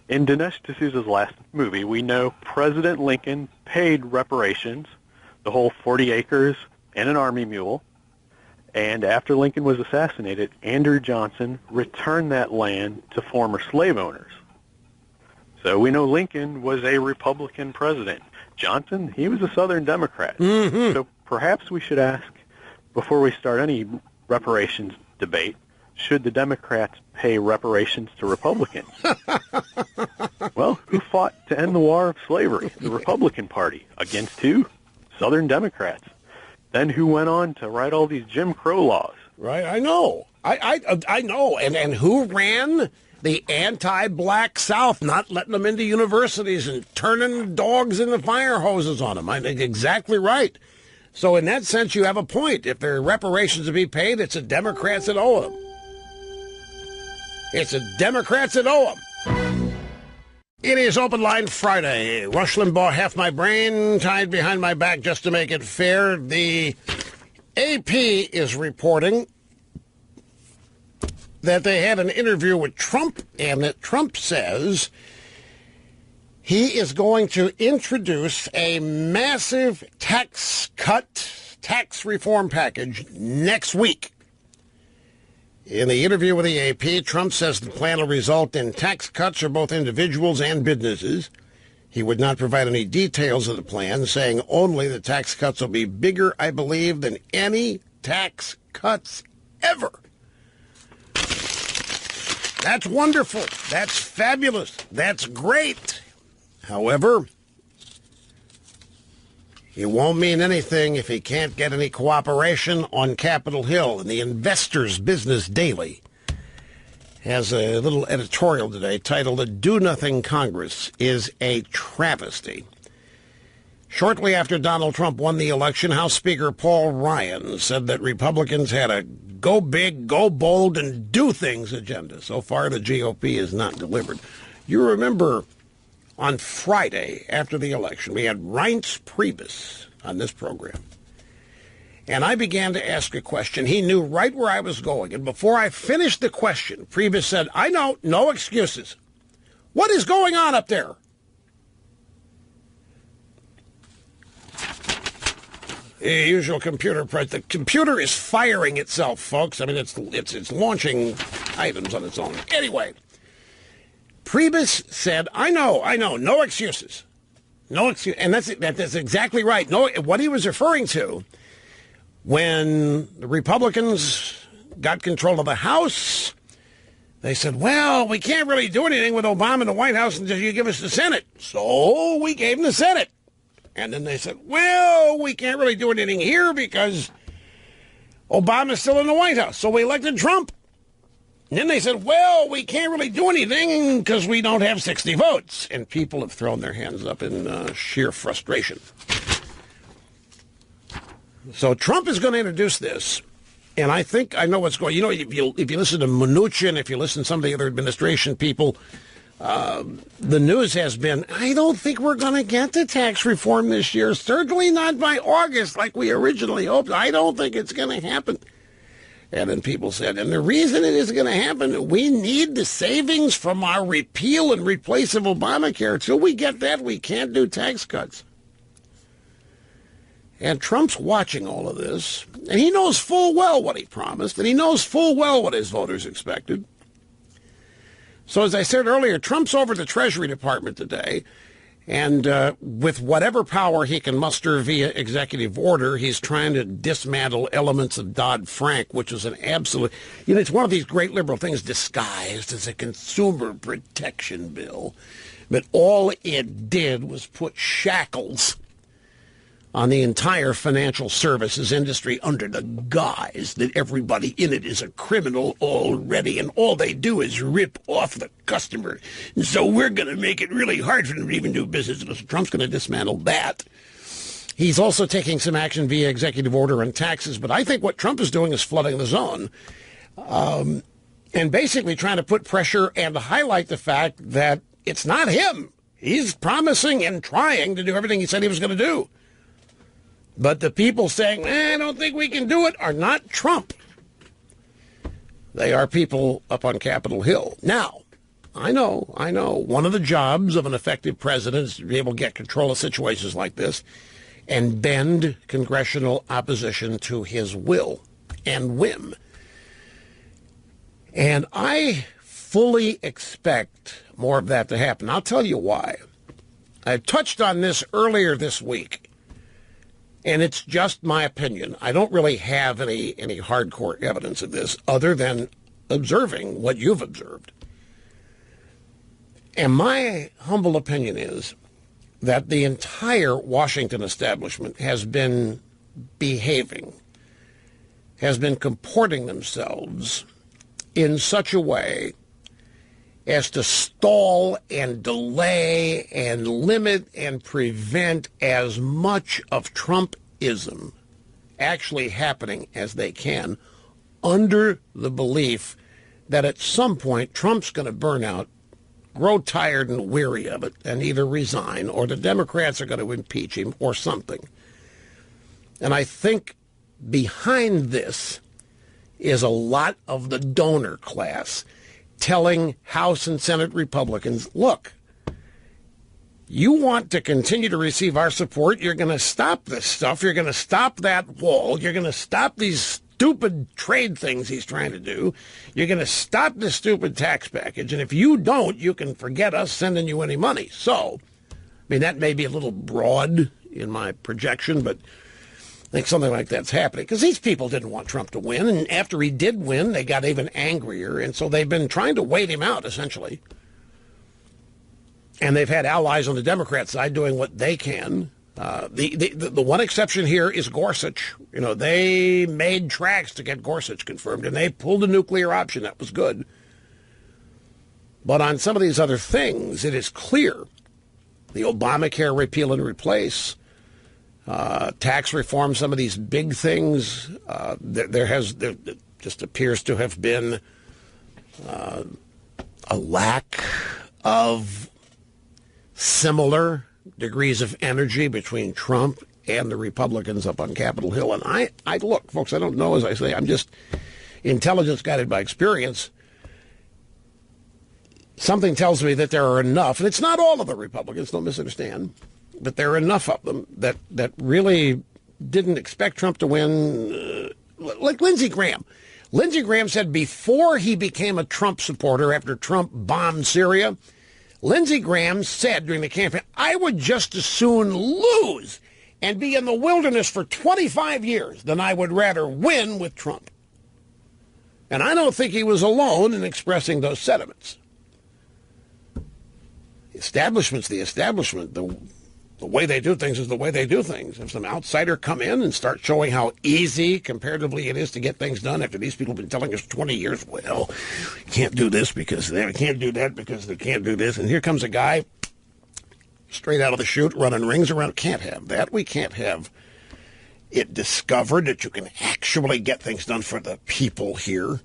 In Dinesh D'Souza's last movie, we know President Lincoln paid reparations, the whole 40 acres and an army mule. And after Lincoln was assassinated, Andrew Johnson returned that land to former slave owners. So we know Lincoln was a Republican president. Johnson, he was a Southern Democrat. So perhaps we should ask, before we start any reparations debate, should the Democrats pay reparations to Republicans? Well, who fought to end the war of slavery? The Republican Party. Against who? Southern Democrats. Then who went on to write all these Jim Crow laws? Right, I know. I know. And who ran the anti-black South, not letting them into universities and turning dogs into fire hoses on them. I think exactly right. So in that sense, you have a point. If there are reparations to be paid, it's the Democrats that owe them. It's the Democrats that owe them. It is Open Line Friday. Rush Limbaugh, half my brain tied behind my back just to make it fair. The AP is reporting that they had an interview with Trump, and that Trump says he is going to introduce a massive tax reform package next week. In the interview with the AP, Trump says the plan will result in tax cuts for both individuals and businesses. He would not provide any details of the plan, saying only the tax cuts will be bigger, I believe, than any tax cuts ever. That's wonderful. That's fabulous. That's great. However, it won't mean anything if he can't get any cooperation on Capitol Hill. And the Investors Business Daily has a little editorial today titled "The Do-Nothing Congress is a Travesty." Shortly after Donald Trump won the election, House Speaker Paul Ryan said that Republicans had a go big, go bold, and do things agenda. So far, the GOP has not delivered. You remember on Friday after the election, we had Reince Priebus on this program. And I began to ask a question. He knew right where I was going. And before I finished the question, Priebus said, "I know, no excuses. What is going on up there?" The usual computer press. The computer is firing itself, folks. I mean, it's launching items on its own. Anyway, Priebus said, I know, no excuses. No excuse. And that's exactly right. No, what he was referring to, when the Republicans got control of the House, they said, well, we can't really do anything with Obama in the White House until you give us the Senate. So we gave him the Senate. And then they said, well, we can't really do anything here because Obama's still in the White House. So we elected Trump. And then they said, well, we can't really do anything because we don't have 60 votes. And people have thrown their hands up in sheer frustration. So Trump is going to introduce this. And I think I know what's going on. You know, if you listen to Mnuchin, if you listen to some of the other administration people, the news has been, I don't think we're going to get to tax reform this year. Certainly not by August like we originally hoped. I don't think it's going to happen. And then people said, and the reason it isn't going to happen, we need the savings from our repeal and replace of Obamacare. Until we get that, we can't do tax cuts. And Trump's watching all of this, and he knows full well what he promised, and he knows full well what his voters expected. So as I said earlier, Trump's over the Treasury Department today, and with whatever power he can muster via executive order, he's trying to dismantle elements of Dodd-Frank, which is an absolute, it's one of these great liberal things disguised as a consumer protection bill. But all it did was put shackles on the entire financial services industry under the guise that everybody in it is a criminal already, and all they do is rip off the customer. And so we're going to make it really hard for them to even do business. So Trump's going to dismantle that. He's also taking some action via executive order on taxes, but I think what Trump is doing is flooding the zone and basically trying to put pressure and highlight the fact that it's not him. He's promising and trying to do everything he said he was going to do. But the people saying, I don't think we can do it, are not Trump. They are people up on Capitol Hill. Now, I know, one of the jobs of an effective president is to be able to get control of situations like this and bend congressional opposition to his will and whim. And I fully expect more of that to happen. I'll tell you why. I touched on this earlier this week. And it's just my opinion. I don't really have any hardcore evidence of this other than observing what you've observed. And my humble opinion is that the entire Washington establishment has been behaving, has been comporting themselves in such a way as to stall and delay and limit and prevent as much of Trumpism actually happening as they can, under the belief that at some point Trump's going to burn out, grow tired and weary of it, and either resign or the Democrats are going to impeach him or something. And I think behind this is a lot of the donor class telling House and Senate Republicans, look, you want to continue to receive our support, you're going to stop this stuff, you're going to stop that wall, you're going to stop these stupid trade things he's trying to do, you're going to stop this stupid tax package, and if you don't, you can forget us sending you any money. So, I mean, that may be a little broad in my projection, but I think something like that's happening because these people didn't want Trump to win, and after he did win, they got even angrier, and so they've been trying to wait him out, essentially. And they've had allies on the Democrat side doing what they can. The one exception here is Gorsuch. You know, they made tracks to get Gorsuch confirmed, and they pulled a nuclear option. That was good. But on some of these other things, it is clear. The Obamacare repeal and replace, tax reform, some of these big things, there just appears to have been a lack of similar degrees of energy between Trump and the Republicans up on Capitol Hill. And I look, folks, I don't know, as I say, I'm just intelligence guided by experience. Something tells me that there are enough, and it's not all of the Republicans, don't misunderstand, but there are enough of them that really didn't expect Trump to win, like Lindsey Graham. Lindsey Graham said before he became a Trump supporter after Trump bombed Syria, Lindsey Graham said during the campaign, I would just as soon lose and be in the wilderness for 25 years than I would rather win with Trump. And I don't think he was alone in expressing those sentiments. The establishment's the establishment. The way they do things is the way they do things. If some outsider come in and start showing how easy comparatively it is to get things done after these people have been telling us 20 years, well, can't do this because they can't do that because they can't do this. And here comes a guy straight out of the chute running rings around. Can't have that. We can't have it discovered that you can actually get things done for the people here.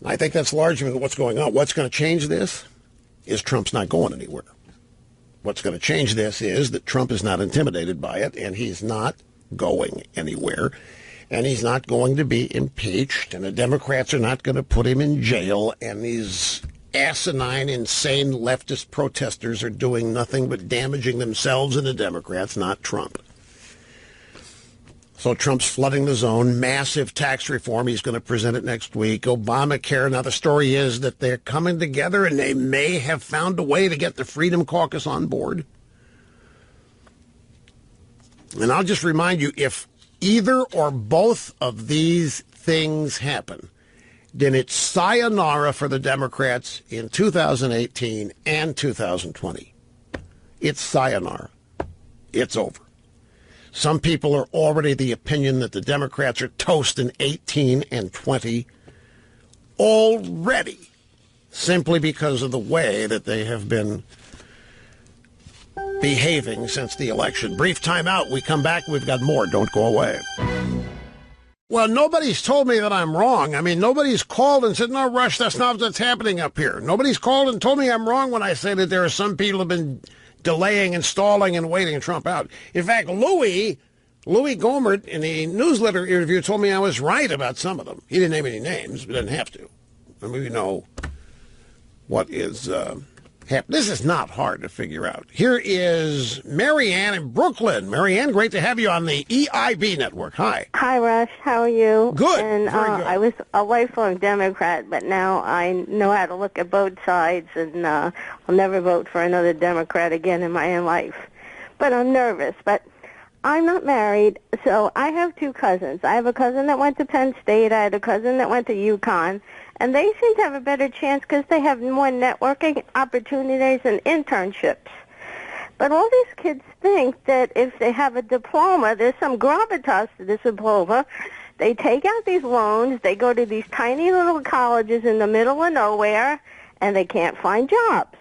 I think that's largely what's going on. What's going to change this is Trump's not going anywhere. What's going to change this is that Trump is not intimidated by it, and he's not going anywhere, and he's not going to be impeached, and the Democrats are not going to put him in jail, and these asinine, insane leftist protesters are doing nothing but damaging themselves and the Democrats, not Trump. So Trump's flooding the zone, massive tax reform. He's going to present it next week. Obamacare. Now, the story is that they're coming together and they may have found a way to get the Freedom Caucus on board. And I'll just remind you, if either or both of these things happen, then it's sayonara for the Democrats in 2018 and 2020. It's sayonara. It's over. Some people are already the opinion that the Democrats are toast in 18 and 20 already, simply because of the way that they have been behaving since the election. Brief time out. We come back. We've got more. Don't go away. Well, nobody's told me that I'm wrong. I mean, nobody's called and said, no, Rush, that's not what's happening up here. Nobody's called and told me I'm wrong when I say that there are some people who have been delaying and stalling and waiting Trump out. In fact, Louis Gohmert in the newsletter interview told me I was right about some of them. He didn't name any names, but didn't have to. I mean, we know what is happening. This is not hard to figure out. Here is Marianne in Brooklyn. Marianne, great to have you on the EIB network. Hi. Hi, Rush. How are you? Good. And very good. I was a lifelong Democrat, but now I know how to look at both sides, and I'll never vote for another Democrat again in my life. But I'm nervous. But I'm not married, so I have two cousins. I have a cousin that went to Penn State. I had a cousin that went to UConn. And they seem to have a better chance because they have more networking opportunities and internships. But all these kids think that if they have a diploma, there's some gravitas to this diploma. They take out these loans. They go to these tiny little colleges in the middle of nowhere, and they can't find jobs.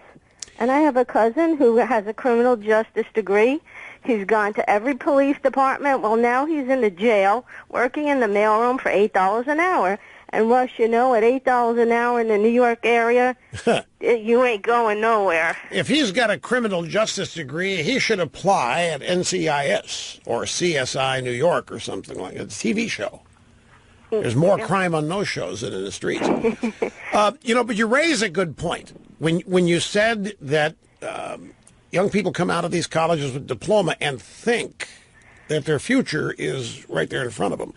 And I have a cousin who has a criminal justice degree. He's gone to every police department. Well, now he's in the jail working in the mailroom for $8 an hour. And, Rush, you know, at $8 an hour in the New York area, you ain't going nowhere. If he's got a criminal justice degree, he should apply at NCIS or CSI New York or something like that. It's a TV show. There's more crime on those shows than in the streets. But you raise a good point. When you said that young people come out of these colleges with diploma and think that their future is right there in front of them.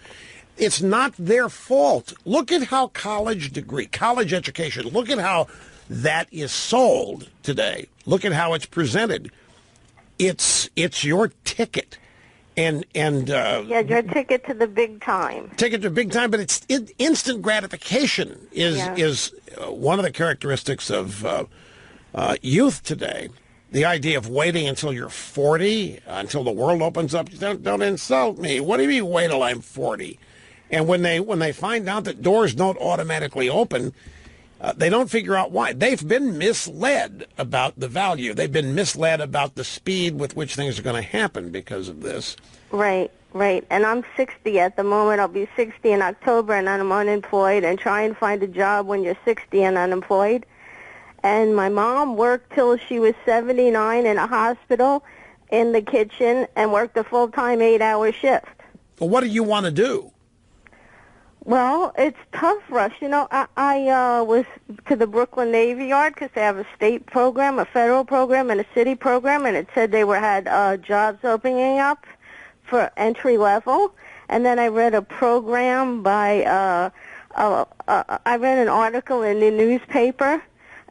It's not their fault. Look at how college education, look at how that is sold today. Look at how it's presented. It's your ticket. And your ticket to the big time. Ticket to big time, but it's instant gratification is one of the characteristics of youth today. The idea of waiting until you're 40, until the world opens up. Don't insult me. What do you mean wait till I'm 40? And when they find out that doors don't automatically open, they don't figure out why. They've been misled about the value. They've been misled about the speed with which things are going to happen because of this. Right. And I'm 60 at the moment. I'll be 60 in October, and I'm unemployed. And try and find a job when you're 60 and unemployed. And my mom worked till she was 79 in a hospital in the kitchen and worked a full-time 8-hour shift. Well, what do you want to do? Well, it's tough, Rush. You know, I was to the Brooklyn Navy Yard because they have a state program, a federal program, and a city program, and it said they had jobs opening up for entry level. And then I read a program by, I read an article in the newspaper,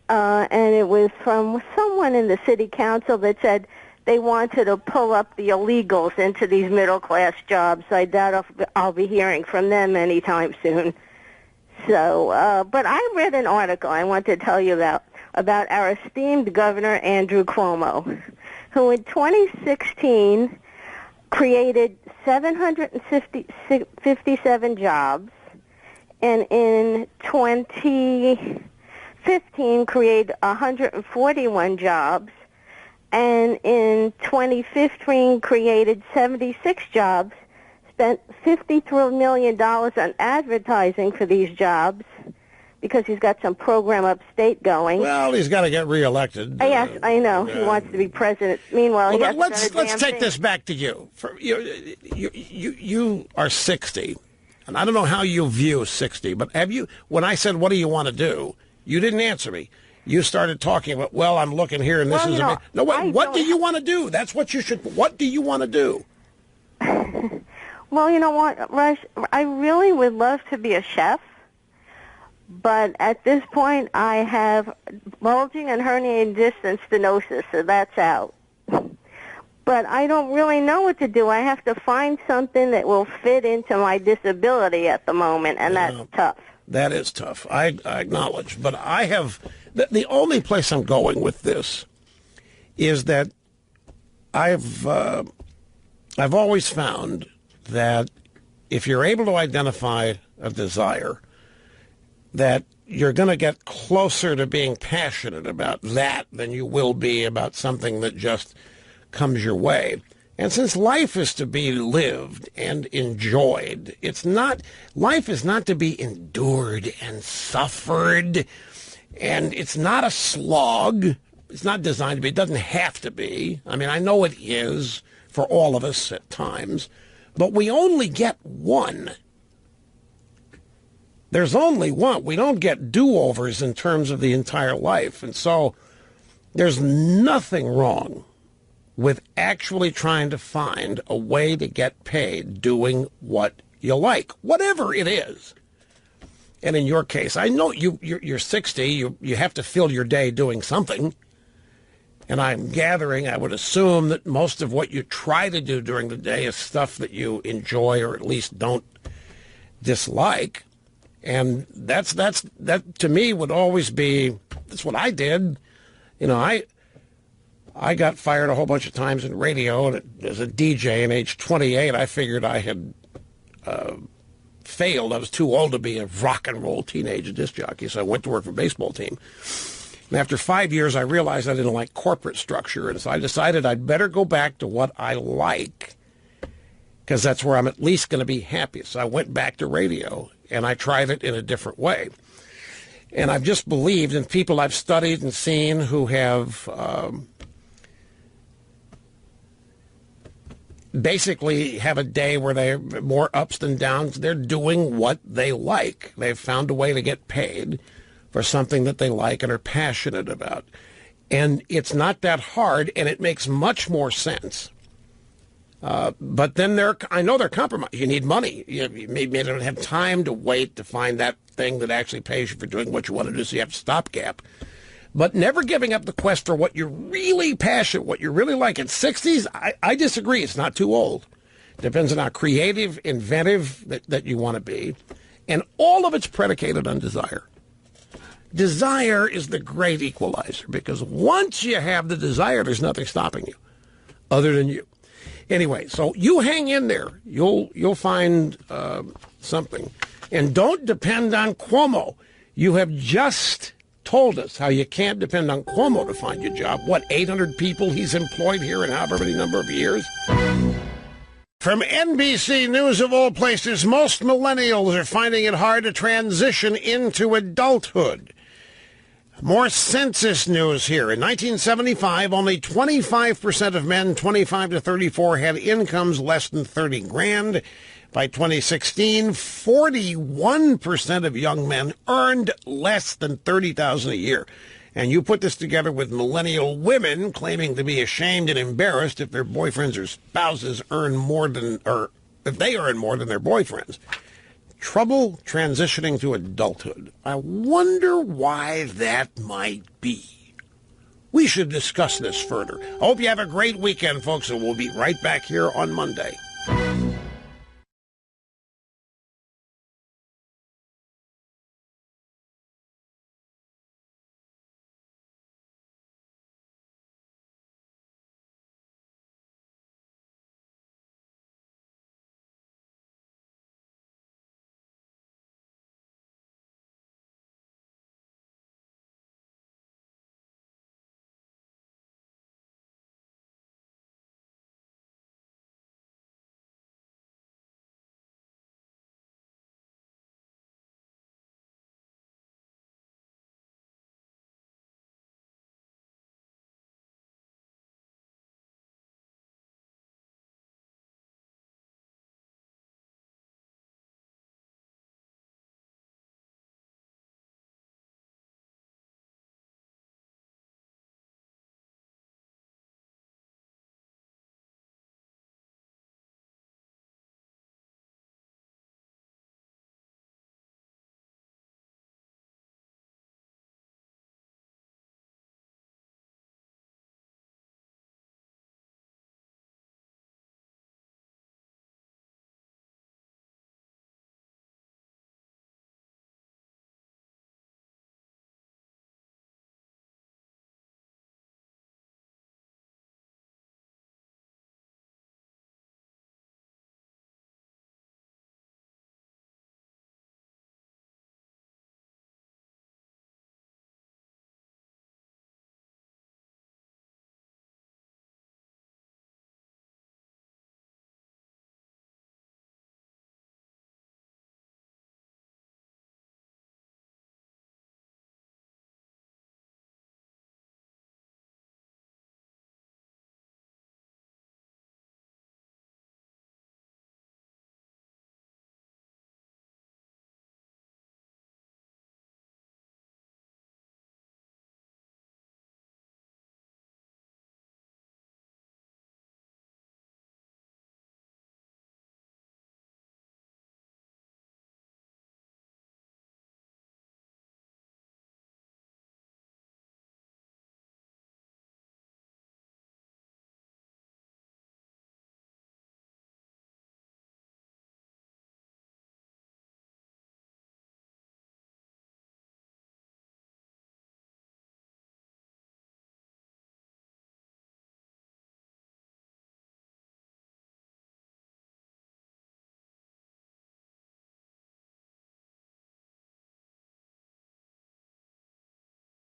and it was from someone in the city council that said they wanted to pull up the illegals into these middle-class jobs. So I doubt I'll be hearing from them anytime soon. So, but I read an article I want to tell you about our esteemed Governor Andrew Cuomo, who in 2016 created 757 jobs, and in 2015 created 141 jobs, and in 2015 created 76 jobs, spent $53 million on advertising for these jobs because he's got some program upstate going. Well, he's got to get reelected. Yes, I know. He wants to be president. Meanwhile, let's take this back to you. You are 60, and I don't know how you view 60, but when I said, what do you want to do, you didn't answer me. You started talking about, well, I'm looking here, and this is a... No, what do you want to do? That's what you should... What do you want to do? Well, you know what, Rush? I really would love to be a chef, but at this point, I have bulging and herniated disc and stenosis, so that's out. But I don't really know what to do. I have to find something that will fit into my disability at the moment, and that's tough. That is tough. I acknowledge. But I have... The only place I'm going with this is that I've always found that if you're able to identify a desire, that you're going to get closer to being passionate about that than you will be about something that just comes your way. And since life is to be lived and enjoyed, life is not to be endured and suffered. And it's not a slog. It's not designed to be. It doesn't have to be. I mean, I know it is for all of us at times, but we only get one. There's only one. We don't get do-overs in terms of the entire life. And so there's nothing wrong with actually trying to find a way to get paid doing what you like, whatever it is. And in your case, I know you're 60. You have to fill your day doing something. And I'm gathering, I would assume that most of what you try to do during the day is stuff that you enjoy or at least don't dislike. And that to me would always be, that's what I did. You know, I got fired a whole bunch of times in radio, and as a DJ at age 28, I figured I had failed. I was too old to be a rock and roll teenage disc jockey, so I went to work for a baseball team. And after 5 years, I realized I didn't like corporate structure, and so I decided I'd better go back to what I like, because that's where I'm at least going to be happy. So I went back to radio, and I tried it in a different way. And I've just believed in people I've studied and seen who have basically have a day where they're more ups than downs. They're doing what they like. They've found a way to get paid for something that they like and are passionate about. And it's not that hard, and it makes much more sense. But then I know they're compromised. You need money. You maybe don't have time to wait to find that thing that actually pays you for doing what you want to do, so you have to stopgap. But never giving up the quest for what you're really passionate, what you really like. In 60s, I disagree. It's not too old. Depends on how creative, inventive that you want to be. And all of it's predicated on desire. Desire is the great equalizer, because once you have the desire, there's nothing stopping you other than you. Anyway, so you hang in there. You'll find something. And don't depend on Cuomo. You have just told us how you can't depend on Cuomo to find your job. What, 800 people he's employed here in however many number of years? From NBC News of all places, most millennials are finding it hard to transition into adulthood. More census news here. In 1975, only 25% of men 25 to 34 had incomes less than 30 grand. By 2016, 41% of young men earned less than $30,000 a year. And you put this together with millennial women claiming to be ashamed and embarrassed if their boyfriends or spouses earn more than, or if they earn more than their boyfriends. Trouble transitioning to adulthood. I wonder why that might be. We should discuss this further. I hope you have a great weekend, folks, and we'll be right back here on Monday.